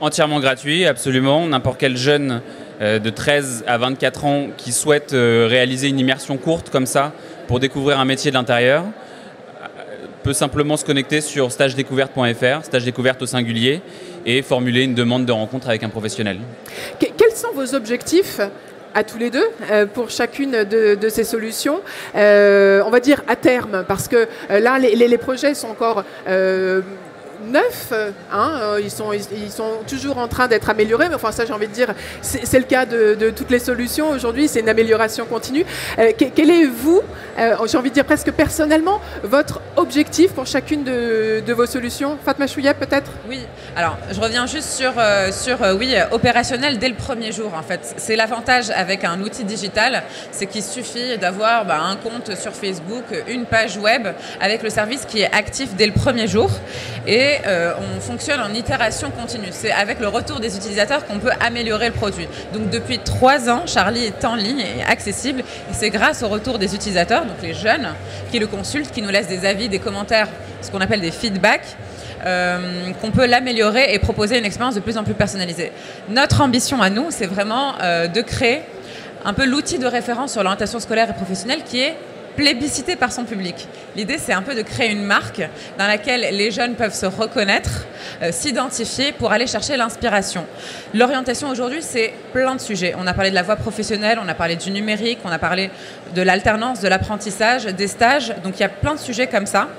Entièrement gratuit, absolument. N'importe quel jeune de 13 à 24 ans qui souhaite réaliser une immersion courte comme ça pour découvrir un métier de l'intérieur peut simplement se connecter sur stagedécouverte.fr, stage découverte au singulier, et formuler une demande de rencontre avec un professionnel. Quels sont vos objectifs à tous les deux pour chacune de ces solutions, on va dire à terme, parce que là les projets sont encore neufs, ils sont toujours en train d'être améliorés, mais enfin ça j'ai envie de dire, c'est le cas de toutes les solutions aujourd'hui, c'est une amélioration continue. Quel est vous, j'ai envie de dire presque personnellement, votre objectif pour chacune de vos solutions? Fatma Chouia peut-être? Oui, alors je reviens juste sur opérationnel dès le premier jour en fait. C'est l'avantage avec un outil digital, c'est qu'il suffit d'avoir un compte sur Facebook, une page web avec le service qui est actif dès le premier jour et on fonctionne en itération continue. C'est avec le retour des utilisateurs qu'on peut améliorer le produit. Donc depuis 3 ans, Charlie est en ligne et accessible et c'est grâce au retour des utilisateurs, donc les jeunes, qui le consultent, qui nous laissent des avis, des commentaires, ce qu'on appelle des feedbacks, qu'on peut l'améliorer et proposer une expérience de plus en plus personnalisée. Notre ambition à nous, c'est vraiment de créer un peu l'outil de référence sur l'orientation scolaire et professionnelle qui est plébiscité par son public. L'idée, c'est un peu de créer une marque dans laquelle les jeunes peuvent se reconnaître, s'identifier pour aller chercher l'inspiration. L'orientation aujourd'hui, c'est plein de sujets. On a parlé de la voie professionnelle, on a parlé du numérique, on a parlé de l'alternance, de l'apprentissage, des stages. Donc il y a plein de sujets comme ça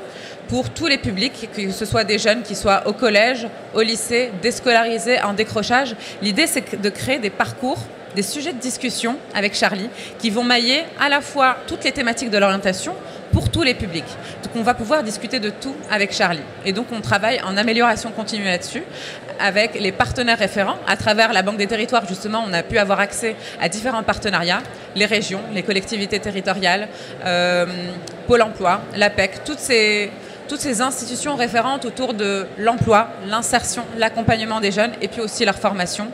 pour tous les publics, que ce soit des jeunes qui soient au collège, au lycée, déscolarisés, en décrochage. L'idée, c'est de créer des parcours, des sujets de discussion avec Charlie qui vont mailler à la fois toutes les thématiques de l'orientation pour tous les publics. Donc on va pouvoir discuter de tout avec Charlie. Et donc on travaille en amélioration continue là-dessus avec les partenaires référents. À travers la Banque des Territoires, justement, on a pu avoir accès à différents partenariats, les régions, les collectivités territoriales, Pôle emploi, l'APEC, toutes ces institutions référentes autour de l'emploi, l'insertion, l'accompagnement des jeunes et puis aussi leur formation.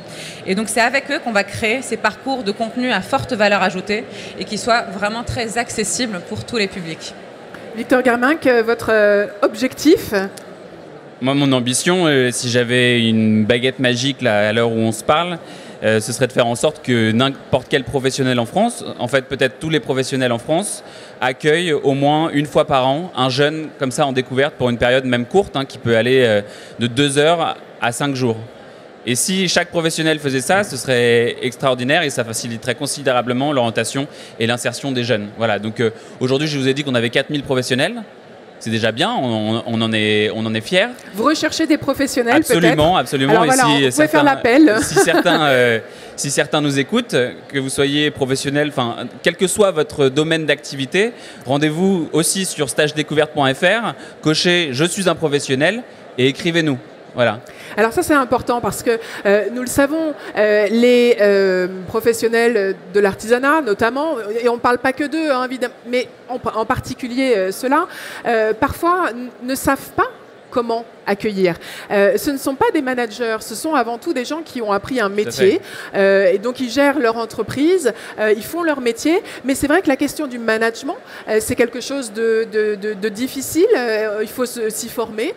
Et donc c'est avec eux qu'on va créer ces parcours de contenu à forte valeur ajoutée et qui soient vraiment très accessibles pour tous les publics. Victor Garminck, votre objectif? Moi, mon ambition, si j'avais une baguette magique là, à l'heure où on se parle, ce serait de faire en sorte que n'importe quel professionnel en France, en fait peut-être tous les professionnels en France, accueillent au moins une fois par an un jeune comme ça en découverte pour une période même courte, qui peut aller de 2 heures à 5 jours. Et si chaque professionnel faisait ça, ce serait extraordinaire et ça faciliterait considérablement l'orientation et l'insertion des jeunes. Voilà, donc aujourd'hui je vous ai dit qu'on avait 4000 professionnels. C'est déjà bien, on en est fiers. Vous recherchez des professionnels absolument, peut-être? Absolument, alors voilà, vous pouvez faire l'appel. Si certains nous écoutent, que vous soyez professionnel, quel que soit votre domaine d'activité, rendez-vous aussi sur stagedécouverte.fr, cochez « Je suis un professionnel » et écrivez-nous. Voilà. Alors ça c'est important parce que nous le savons, les professionnels de l'artisanat notamment, et on ne parle pas que d'eux évidemment, mais en particulier ceux-là, parfois ne savent pas comment accueillir. Ce ne sont pas des managers, ce sont avant tout des gens qui ont appris un métier et donc ils gèrent leur entreprise, ils font leur métier, mais c'est vrai que la question du management, c'est quelque chose de difficile, il faut s'y former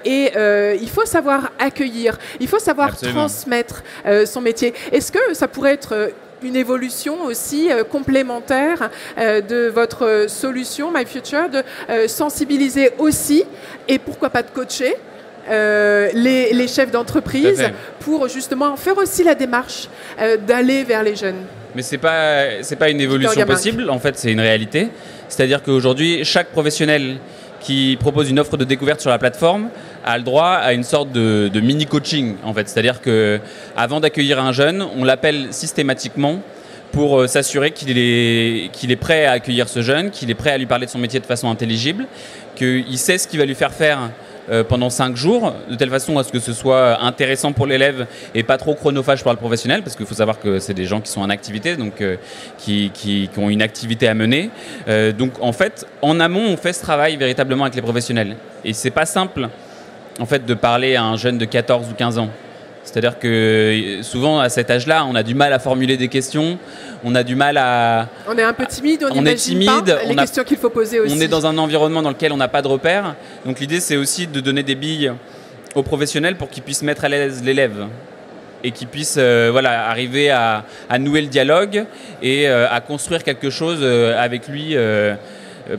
et il faut savoir accueillir, il faut savoir Absolument. Transmettre son métier. Est-ce que ça pourrait être une évolution aussi complémentaire de votre solution My Future, de sensibiliser aussi et pourquoi pas de coacher les chefs d'entreprise pour justement faire aussi la démarche d'aller vers les jeunes. Mais c'est pas une évolution possible, en fait c'est une réalité. C'est-à-dire qu'aujourd'hui, chaque professionnel qui propose une offre de découverte sur la plateforme a le droit à une sorte de mini-coaching, en fait. C'est-à-dire qu'avant d'accueillir un jeune, on l'appelle systématiquement pour s'assurer qu'il est prêt à accueillir ce jeune, qu'il est prêt à lui parler de son métier de façon intelligible, qu'il sait ce qu'il va lui faire faire pendant 5 jours, de telle façon à ce que ce soit intéressant pour l'élève et pas trop chronophage pour le professionnel, parce qu'il faut savoir que c'est des gens qui sont en activité, donc qui ont une activité à mener. Donc en fait, en amont, on fait ce travail véritablement avec les professionnels. Et c'est pas simple, en fait, de parler à un jeune de 14 ou 15 ans. C'est-à-dire que souvent, à cet âge-là, on a du mal à formuler des questions, on a du mal à... On est un peu timide, on n'imagine pas les questions qu'il faut poser aussi. On est dans un environnement dans lequel on n'a pas de repères. Donc l'idée, c'est aussi de donner des billes aux professionnels pour qu'ils puissent mettre à l'aise l'élève et qu'ils puissent arriver à nouer le dialogue et à construire quelque chose avec lui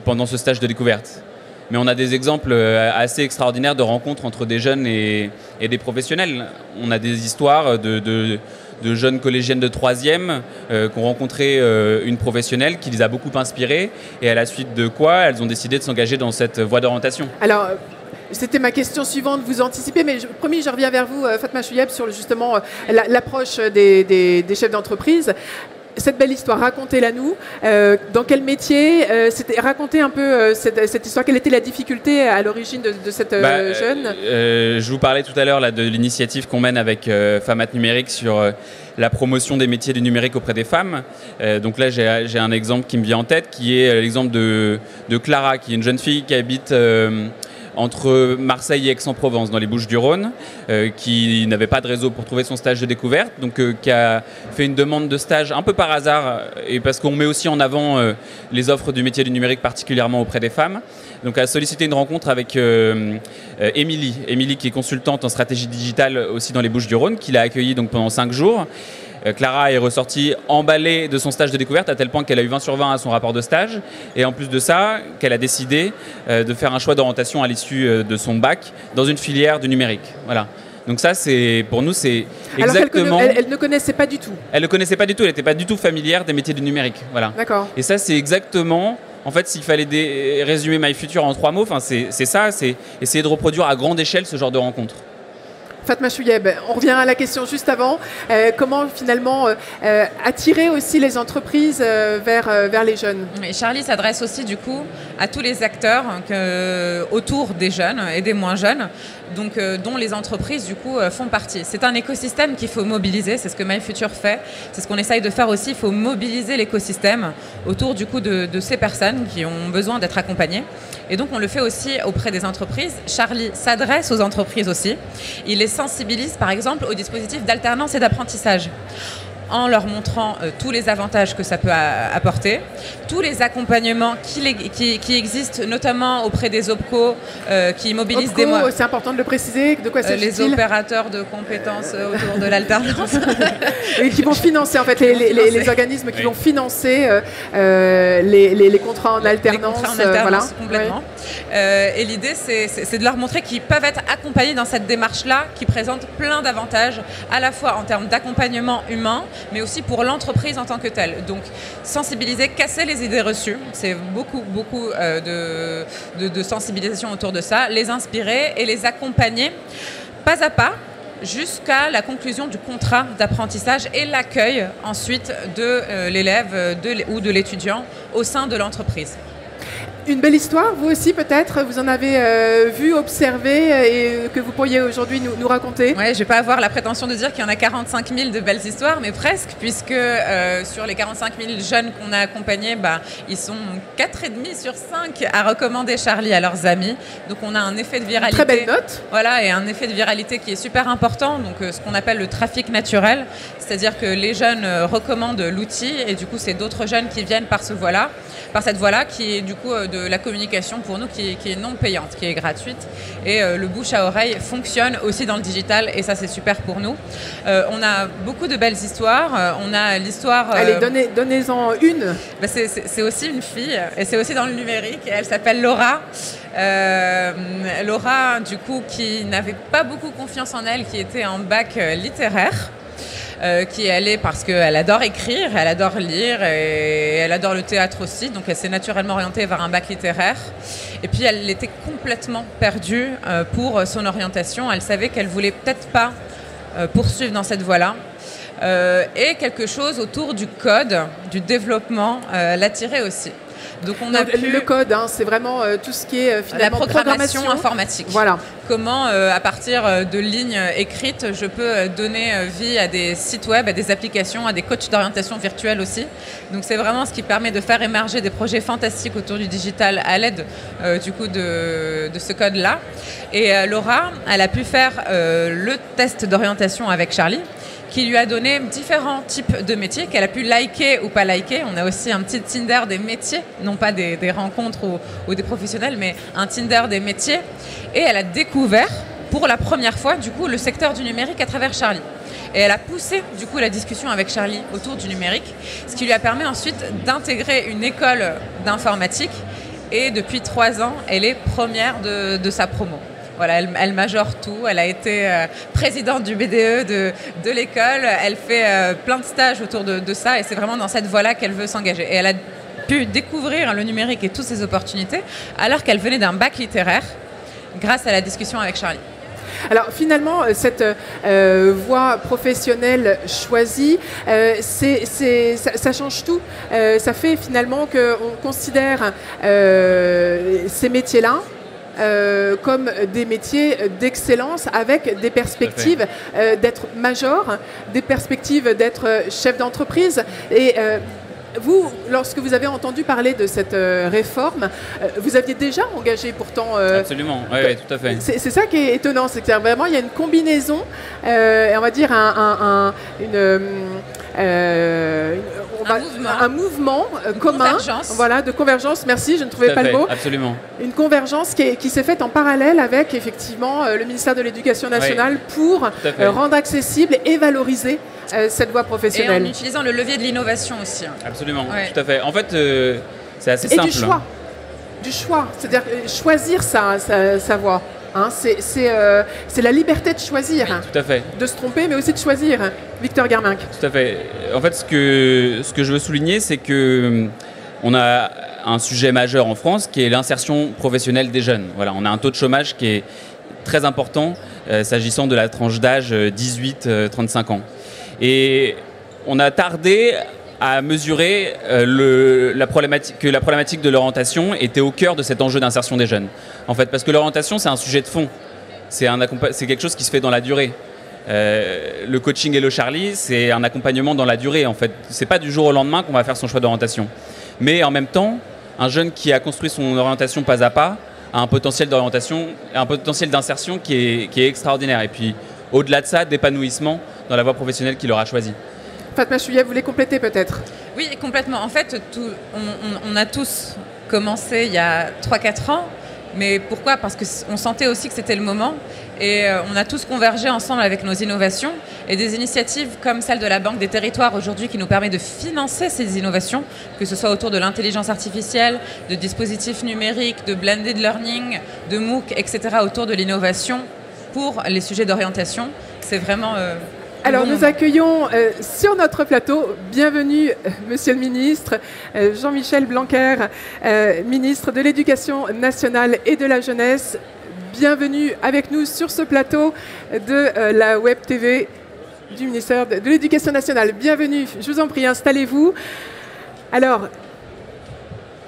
pendant ce stage de découverte. Mais on a des exemples assez extraordinaires de rencontres entre des jeunes et des professionnels. On a des histoires de jeunes collégiennes de 3e qui ont rencontré une professionnelle qui les a beaucoup inspirées et à la suite de quoi elles ont décidé de s'engager dans cette voie d'orientation. Alors, C'était ma question suivante, vous anticipez, mais promis, je reviens vers vous, Fatma Chouyeb, sur justement l'approche des chefs d'entreprise. Cette belle histoire, racontez-la nous. Dans quel métier racontez un peu cette histoire. Quelle était la difficulté à l'origine de cette jeune Je vous parlais tout à l'heure de l'initiative qu'on mène avec Femmes Numérique sur la promotion des métiers du numérique auprès des femmes. Donc là, j'ai un exemple qui me vient en tête, qui est l'exemple de Clara, qui est une jeune fille qui habite entre Marseille et Aix-en-Provence, dans les Bouches-du-Rhône, qui n'avait pas de réseau pour trouver son stage de découverte, donc qui a fait une demande de stage un peu par hasard, et parce qu'on met aussi en avant les offres du métier du numérique, particulièrement auprès des femmes. Donc a sollicité une rencontre avec Émilie, qui est consultante en stratégie digitale aussi dans les Bouches-du-Rhône, qui l'a accueillie donc pendant 5 jours. Clara est ressortie emballée de son stage de découverte à tel point qu'elle a eu 20 sur 20 à son rapport de stage. Et en plus de ça, qu'elle a décidé de faire un choix d'orientation à l'issue de son bac dans une filière du numérique. Voilà. Donc ça, pour nous, c'est exactement... Alors elle ne connaissait pas du tout. Elle ne connaissait pas du tout, elle n'était pas du tout familière des métiers du numérique. Voilà. D'accord. Et ça, c'est exactement... En fait, s'il fallait résumer MyFuture en 3 mots, c'est ça, c'est essayer de reproduire à grande échelle ce genre de rencontre. Fatma Chouyeb, on revient à la question juste avant. Comment finalement attirer aussi les entreprises vers les jeunes? Et Charlie s'adresse aussi du coup à tous les acteurs autour des jeunes et des moins jeunes, donc, dont les entreprises du coup font partie. C'est un écosystème qu'il faut mobiliser, c'est ce que MyFuture fait, c'est ce qu'on essaye de faire aussi, il faut mobiliser l'écosystème autour du coup de ces personnes qui ont besoin d'être accompagnées. Et donc on le fait aussi auprès des entreprises. Charlie s'adresse aux entreprises aussi. Il les sensibilise par exemple au dispositif d'alternance et d'apprentissage, en leur montrant tous les avantages que ça peut apporter, tous les accompagnements qui existent, notamment auprès des OPCO qui mobilisent OPCO, des mois. C'est important de le préciser, de quoi s'agit-il? Les opérateurs de compétences autour de l'alternance. Et qui vont financer, en fait, les organismes qui vont financer les contrats en alternance. Les contrats en alternance, voilà. complètement. Et l'idée, c'est de leur montrer qu'ils peuvent être accompagnés dans cette démarche-là, qui présente plein d'avantages, à la fois en termes d'accompagnement humain, mais aussi pour l'entreprise en tant que telle. Donc, sensibiliser, casser les idées reçues, c'est beaucoup de sensibilisation autour de ça, les inspirer et les accompagner pas à pas jusqu'à la conclusion du contrat d'apprentissage et l'accueil ensuite de l'élève ou de l'étudiant au sein de l'entreprise. Une belle histoire, vous aussi peut-être, vous en avez vu, observé et que vous pourriez aujourd'hui nous raconter? Oui, je ne vais pas avoir la prétention de dire qu'il y en a 45 000 de belles histoires, mais presque, puisque sur les 45 000 jeunes qu'on a accompagnés, ils sont 4,5 sur 5 à recommander Charlie à leurs amis. Donc on a un effet de viralité. Très belle note. Voilà, et un effet de viralité qui est super important, donc ce qu'on appelle le trafic naturel, c'est-à-dire que les jeunes recommandent l'outil et du coup c'est d'autres jeunes qui viennent par cette voie-là qui est du coup de la communication pour nous qui est non payante, qui est gratuite, et le bouche à oreille fonctionne aussi dans le digital et ça c'est super pour nous. On a beaucoup de belles histoires, on a l'histoire... Allez, donnez-en une. C'est aussi une fille et c'est aussi dans le numérique, elle s'appelle Laura. Laura du coup qui n'avait pas beaucoup confiance en elle, qui était en bac littéraire. Qui est allée parce qu'elle adore écrire, elle adore lire et elle adore le théâtre aussi. Donc elle s'est naturellement orientée vers un bac littéraire. Et puis elle était complètement perdue pour son orientation. Elle savait qu'elle voulait peut-être pas poursuivre dans cette voie-là. Et quelque chose autour du code, du développement, l'attirait aussi. Donc on a le code, c'est vraiment tout ce qui est finalement la programmation informatique. Voilà. Comment, à partir de lignes écrites, je peux donner vie à des sites web, à des applications, à des coachs d'orientation virtuelle aussi. Donc c'est vraiment ce qui permet de faire émerger des projets fantastiques autour du digital à l'aide du coup de ce code-là. Et Laura, elle a pu faire le test d'orientation avec Charlie, qui lui a donné différents types de métiers qu'elle a pu liker ou pas liker. On a aussi un petit Tinder des métiers, non pas des rencontres ou des professionnels, mais un Tinder des métiers. Et elle a découvert pour la première fois du coup le secteur du numérique à travers Charlie. Et elle a poussé du coup la discussion avec Charlie autour du numérique, ce qui lui a permis ensuite d'intégrer une école d'informatique. Et depuis 3 ans, elle est première de sa promo. Voilà, elle majore tout. Elle a été présidente du BDE de l'école. Elle fait plein de stages autour de ça et c'est vraiment dans cette voie-là qu'elle veut s'engager. Et elle a pu découvrir le numérique et toutes ses opportunités alors qu'elle venait d'un bac littéraire grâce à la discussion avec Charlie. Alors finalement, cette voie professionnelle choisie, ça change tout. Ça fait finalement qu'on considère ces métiers-là comme des métiers d'excellence avec des perspectives d'être major, des perspectives d'être chef d'entreprise. Et vous, lorsque vous avez entendu parler de cette réforme, vous aviez déjà engagé pourtant... Absolument, oui, tout à fait. C'est ça qui est étonnant, c'est que vraiment il y a une combinaison, on va dire un mouvement commun, voilà, de convergence. Merci, je ne trouvais pas le mot. Absolument. Une convergence qui s'est faite en parallèle avec effectivement le ministère de l'Éducation nationale pour rendre accessible et valoriser cette voie professionnelle. Et en utilisant le levier de l'innovation aussi. Absolument, tout à fait. En fait, c'est assez simple. Et du choix, c'est-à-dire choisir sa voie. Hein, c'est la liberté de choisir, tout à fait. De se tromper, mais aussi de choisir. Victor Germinck. Tout à fait. En fait, ce que je veux souligner, c'est que on a un sujet majeur en France qui est l'insertion professionnelle des jeunes. Voilà, on a un taux de chômage qui est très important s'agissant de la tranche d'âge 18-35 ans. Et on a tardé à mesurer que la problématique de l'orientation était au cœur de cet enjeu d'insertion des jeunes. En fait, parce que l'orientation, c'est un sujet de fond. C'est quelque chose qui se fait dans la durée. Le coaching Hello Charlie, c'est un accompagnement dans la durée. En fait, c'est pas du jour au lendemain qu'on va faire son choix d'orientation. Mais en même temps, un jeune qui a construit son orientation pas à pas a un potentiel d'orientation, un potentiel d'insertion qui est extraordinaire. Et puis, au-delà de ça, d'épanouissement dans la voie professionnelle qu'il aura choisie. Fatma Chouia, vous voulez compléter peut-être? Oui, complètement. En fait, on a tous commencé il y a 3-4 ans. Mais pourquoi? Parce qu'on sentait aussi que c'était le moment. Et on a tous convergé ensemble avec nos innovations. Et des initiatives comme celle de la Banque des Territoires aujourd'hui qui nous permet de financer ces innovations, que ce soit autour de l'intelligence artificielle, de dispositifs numériques, de blended learning, de MOOC, etc. autour de l'innovation pour les sujets d'orientation. C'est vraiment... Alors nous accueillons sur notre plateau, bienvenue Monsieur le Ministre, Jean-Michel Blanquer, ministre de l'Éducation nationale et de la jeunesse. Bienvenue avec nous sur ce plateau de la Web TV du ministère de l'Éducation nationale. Bienvenue, je vous en prie, installez-vous. Alors,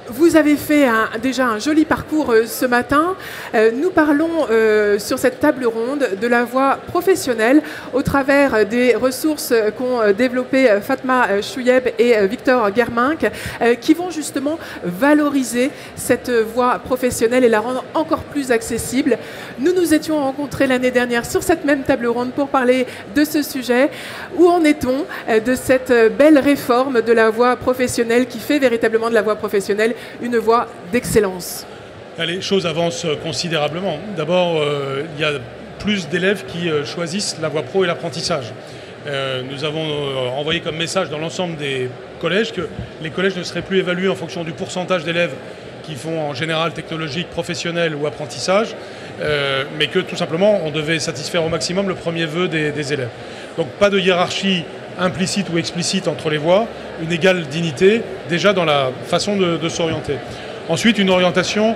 vous avez fait déjà un joli parcours ce matin. Nous parlons sur cette table ronde de la voie professionnelle au travers des ressources qu'ont développées Fatma Chouyeb et Victor Germinck qui vont justement valoriser cette voie professionnelle et la rendre encore plus accessible. Nous nous étions rencontrés l'année dernière sur cette même table ronde pour parler de ce sujet. Où en est-on de cette belle réforme de la voie professionnelle qui fait véritablement de la voie professionnelle une voie d'excellence? Les choses avancent considérablement. D'abord, il y a plus d'élèves qui choisissent la voie pro et l'apprentissage. Nous avons envoyé comme message dans l'ensemble des collèges que les collèges ne seraient plus évalués en fonction du pourcentage d'élèves qui font en général technologique, professionnel ou apprentissage, mais que tout simplement on devait satisfaire au maximum le premier vœu des élèves. Donc pas de hiérarchie implicite ou explicite entre les voies, une égale dignité déjà dans la façon de s'orienter. Ensuite, une orientation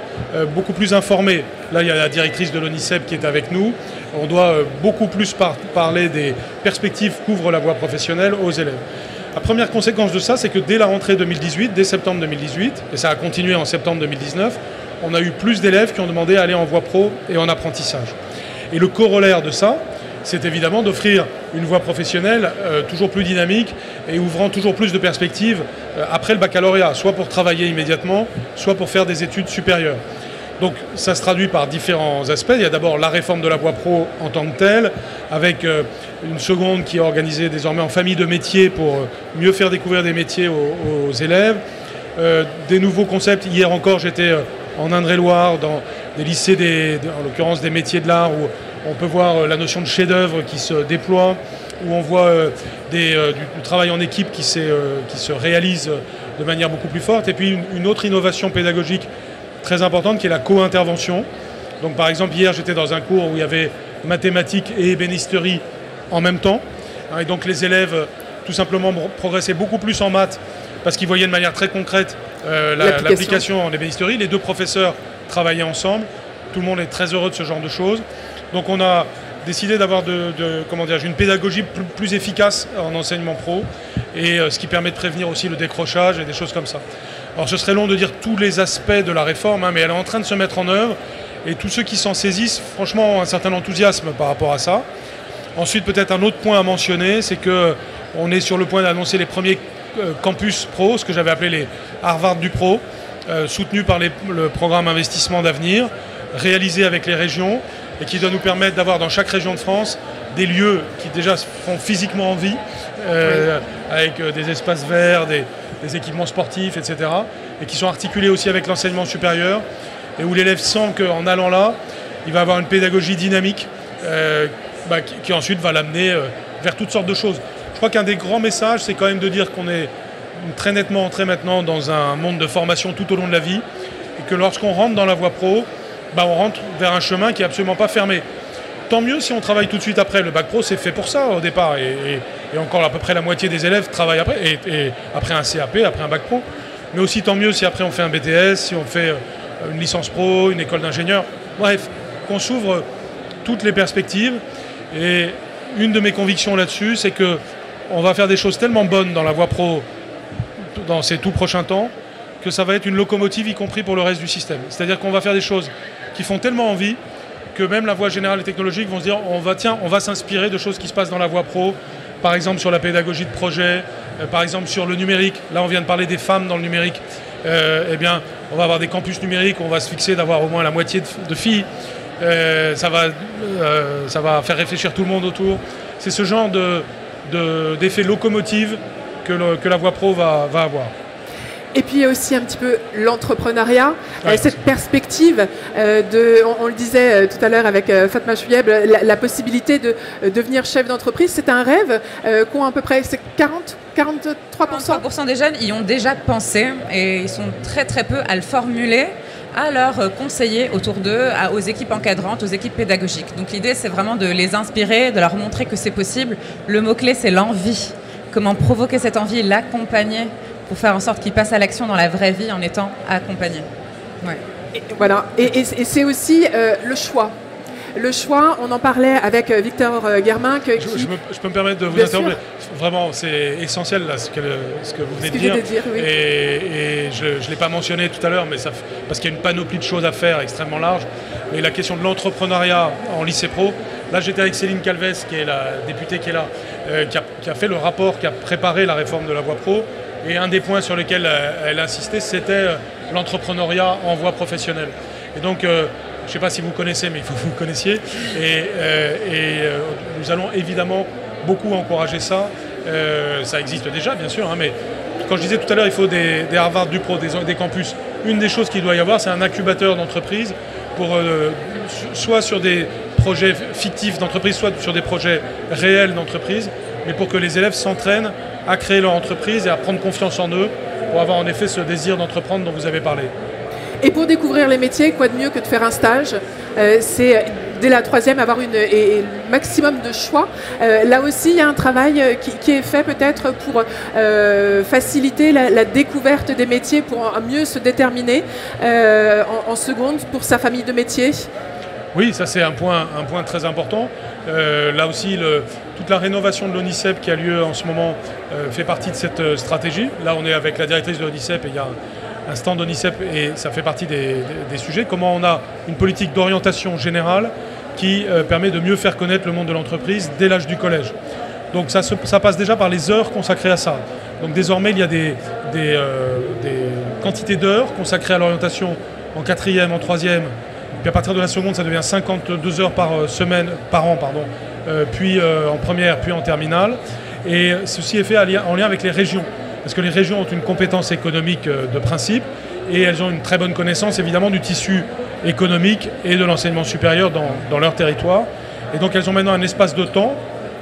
beaucoup plus informée. Là, il y a la directrice de l'ONICEP qui est avec nous. On doit beaucoup plus parler des perspectives qu'ouvre la voie professionnelle aux élèves. La première conséquence de ça, c'est que dès la rentrée 2018, dès septembre 2018, et ça a continué en septembre 2019, on a eu plus d'élèves qui ont demandé à aller en voie pro et en apprentissage. Et le corollaire de ça, c'est évidemment d'offrir une voie professionnelle toujours plus dynamique et ouvrant toujours plus de perspectives après le baccalauréat, soit pour travailler immédiatement, soit pour faire des études supérieures. Donc ça se traduit par différents aspects. Il y a d'abord la réforme de la voie pro en tant que telle, avec une seconde qui est organisée désormais en famille de métiers pour mieux faire découvrir des métiers aux élèves. Des nouveaux concepts. Hier encore, j'étais en Indre-et-Loire, dans des lycées, en l'occurrence des métiers de l'art, où on peut voir la notion de chef-d'œuvre qui se déploie, où on voit du travail en équipe qui se réalise de manière beaucoup plus forte. Et puis une autre innovation pédagogique très importante qui est la co-intervention. Donc par exemple, hier, j'étais dans un cours où il y avait mathématiques et ébénisterie en même temps. Et donc les élèves, tout simplement, progressaient beaucoup plus en maths parce qu'ils voyaient de manière très concrète l'application en ébénisterie. Les deux professeurs travaillaient ensemble. tout le monde est très heureux de ce genre de choses. Donc on a décidé d'avoir une pédagogie plus efficace en enseignement pro, et ce qui permet de prévenir aussi le décrochage et des choses comme ça. Alors ce serait long de dire tous les aspects de la réforme, mais elle est en train de se mettre en œuvre, et tous ceux qui s'en saisissent, franchement, ont un certain enthousiasme par rapport à ça. Ensuite, peut-être un autre point à mentionner, c'est qu'on est sur le point d'annoncer les premiers campus pro, ce que j'avais appelé les Harvard du pro, soutenus par le programme Investissement d'avenir, réalisé avec les régions, et qui doit nous permettre d'avoir dans chaque région de France des lieux qui déjà font physiquement envie, avec des espaces verts, des équipements sportifs, etc., et qui sont articulés aussi avec l'enseignement supérieur, et où l'élève sent qu'en allant là, il va avoir une pédagogie dynamique qui ensuite va l'amener vers toutes sortes de choses. Je crois qu'un des grands messages, c'est quand même de dire qu'on est très nettement entré maintenant dans un monde de formation tout au long de la vie, et que lorsqu'on rentre dans la voie pro, on rentre vers un chemin qui n'est absolument pas fermé. Tant mieux si on travaille tout de suite après. Le bac pro, c'est fait pour ça au départ. Et encore à peu près la moitié des élèves travaillent après, et après un CAP, après un bac pro. Mais aussi tant mieux si après on fait un BTS, si on fait une licence pro, une école d'ingénieur. Bref, qu'on s'ouvre toutes les perspectives. Et une de mes convictions là-dessus, c'est qu'on va faire des choses tellement bonnes dans la voie pro dans ces tout prochains temps, que ça va être une locomotive, y compris pour le reste du système. C'est-à-dire qu'on va faire des choses qui font tellement envie que même la voie générale et technologique vont se dire on va s'inspirer de choses qui se passent dans la voie pro, par exemple sur la pédagogie de projet, par exemple sur le numérique. Là, on vient de parler des femmes dans le numérique. On va avoir des campus numériques, on va se fixer d'avoir au moins la moitié de filles. Ça va faire réfléchir tout le monde autour. C'est ce genre d'effet locomotive que la voie pro va avoir. Et puis il y a aussi un petit peu l'entrepreneuriat, cette perspective on le disait tout à l'heure avec Fatma Chouyeb, la possibilité de devenir chef d'entreprise. C'est un rêve qu'ont à peu près 43% des jeunes y ont déjà pensé, et ils sont très très peu à le formuler à leurs conseillers autour d'eux, aux équipes encadrantes, aux équipes pédagogiques. Donc l'idée, c'est vraiment de les inspirer, de leur montrer que c'est possible. Le mot-clé, c'est l'envie. Comment provoquer cette envie, l'accompagner pour faire en sorte qu'ils passent à l'action dans la vraie vie en étant accompagnés. Ouais. Et c'est aussi le choix. Le choix, on en parlait avec Victor Guermin. Je peux me permettre de vous interrompre. Vraiment, c'est essentiel là, ce que vous venez de dire. Oui. Et je ne l'ai pas mentionné tout à l'heure, mais parce qu'il y a une panoplie de choses à faire extrêmement large. Et la question de l'entrepreneuriat en lycée pro, là j'étais avec Céline Calves, qui est la députée qui est là, qui a fait le rapport, qui a préparé la réforme de la voie pro. Et un des points sur lesquels elle insistait, c'était l'entrepreneuriat en voie professionnelle. Et donc, je ne sais pas si vous connaissez, mais il faut que vous le connaissiez. Nous allons évidemment beaucoup encourager ça. Ça existe déjà, bien sûr, mais quand je disais tout à l'heure, il faut des Harvard du pro, des campus. Une des choses qu'il doit y avoir, c'est un incubateur d'entreprise pour soit sur des projets fictifs d'entreprise, soit sur des projets réels d'entreprise, mais pour que les élèves s'entraînent à créer leur entreprise et à prendre confiance en eux pour avoir en effet ce désir d'entreprendre dont vous avez parlé. Et pour découvrir les métiers, quoi de mieux que de faire un stage? C'est dès la troisième avoir un maximum de choix. Là aussi, il y a un travail qui est fait peut-être pour faciliter la découverte des métiers, pour mieux se déterminer en seconde pour sa famille de métiers. Oui, ça c'est un point très important. Là aussi, toute la rénovation de l'ONICEP qui a lieu en ce moment fait partie de cette stratégie. Là, on est avec la directrice de l'ONICEP et il y a un stand d'ONICEP et ça fait partie des sujets. Comment on a une politique d'orientation générale qui permet de mieux faire connaître le monde de l'entreprise dès l'âge du collège. Donc ça passe déjà par les heures consacrées à ça. Donc désormais, il y a des quantités d'heures consacrées à l'orientation en quatrième, en troisième. Puis à partir de la seconde, ça devient 52 heures par an, puis en première, puis en terminale. Et ceci est fait en lien avec les régions. Parce que les régions ont une compétence économique de principe et elles ont une très bonne connaissance évidemment du tissu économique et de l'enseignement supérieur dans leur territoire. Et donc elles ont maintenant un espace de temps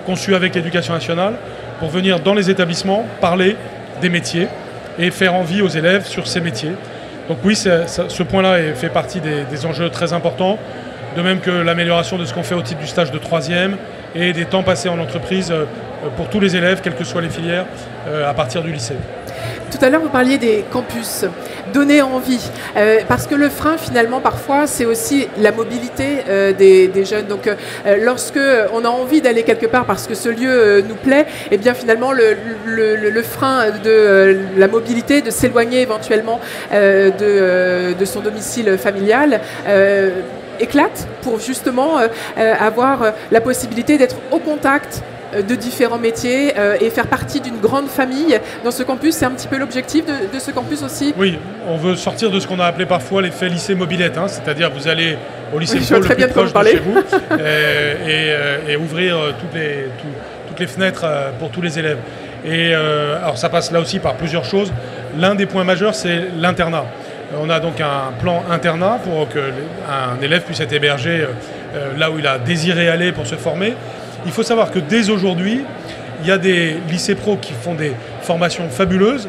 conçu avec l'Éducation nationale pour venir dans les établissements parler des métiers et faire envie aux élèves sur ces métiers. Donc oui, ce point-là fait partie des enjeux très importants, de même que l'amélioration de ce qu'on fait au titre du stage de troisième et des temps passés en entreprise pour tous les élèves, quelles que soient les filières, à partir du lycée. Tout à l'heure, vous parliez des campus, donner envie, parce que le frein, finalement, parfois, c'est aussi la mobilité des jeunes. Donc, lorsque on a envie d'aller quelque part parce que ce lieu nous plaît, eh bien, finalement, le frein de la mobilité, de s'éloigner éventuellement de son domicile familial, éclate pour justement avoir la possibilité d'être au contact de différents métiers et faire partie d'une grande famille dans ce campus. C'est un petit peu l'objectif de ce campus aussi. Oui, on veut sortir de ce qu'on a appelé parfois l'effet lycée mobilette, hein, c'est-à-dire vous allez au lycée oui, Paul le plus proche de chez vous et ouvrir toutes les fenêtres pour tous les élèves. Et alors ça passe là aussi par plusieurs choses. L'un des points majeurs, c'est l'internat. On a donc un plan internat pour qu'un élève puisse être hébergé là où il a désiré aller pour se former. Il faut savoir que dès aujourd'hui, il y a des lycées pro qui font des formations fabuleuses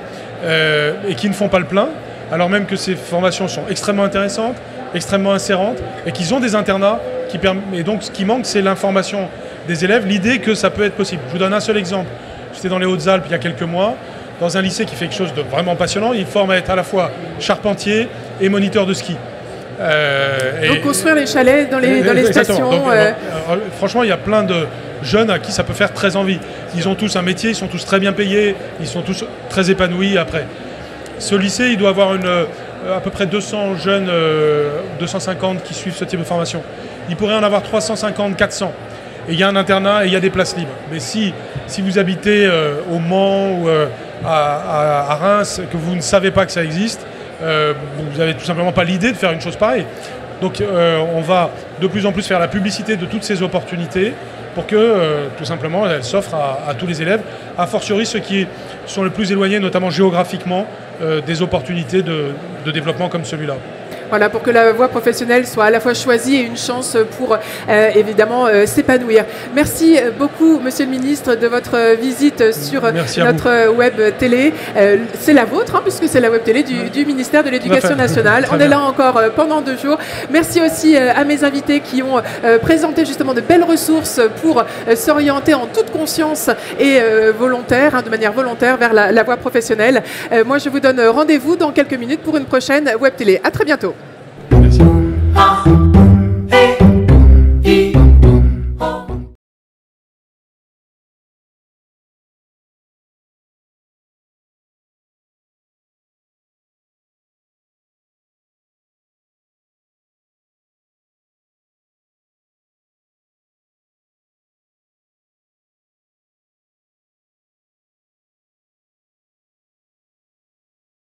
et qui ne font pas le plein, alors même que ces formations sont extrêmement intéressantes, extrêmement insérantes et qu'ils ont des internats qui permettent. Et donc ce qui manque, c'est l'information des élèves, l'idée que ça peut être possible. Je vous donne un seul exemple. J'étais dans les Hautes-Alpes il y a quelques mois, dans un lycée qui fait quelque chose de vraiment passionnant. Il forme à être à la fois charpentier et moniteur de ski. Donc construire les chalets dans les stations. Donc, franchement, il y a plein de jeunes à qui ça peut faire très envie. Ils ont tous un métier, ils sont tous très bien payés, ils sont tous très épanouis après. Ce lycée, il doit avoir à peu près 200 jeunes, 250 qui suivent ce type de formation. Il pourrait en avoir 350, 400. Et il y a un internat et il y a des places libres. Mais si vous habitez au Mans ou à Reims, que vous ne savez pas que ça existe, vous n'avez tout simplement pas l'idée de faire une chose pareille. Donc on va de plus en plus faire la publicité de toutes ces opportunités pour que tout simplement elles s'offrent à tous les élèves, a fortiori ceux qui sont les plus éloignés, notamment géographiquement, des opportunités de développement comme celui-là. Voilà, pour que la voie professionnelle soit à la fois choisie et une chance pour évidemment s'épanouir. Merci beaucoup, Monsieur le Ministre, de votre visite sur notre web télé. C'est la vôtre, hein, puisque c'est la web télé du ministère de l'Éducation nationale. On est là encore pendant 2 jours. Merci aussi à mes invités qui ont présenté justement de belles ressources pour s'orienter en toute conscience et volontaire, hein, de manière volontaire vers la voie professionnelle. Moi, je vous donne rendez-vous dans quelques minutes pour une prochaine web télé. À très bientôt. Merci.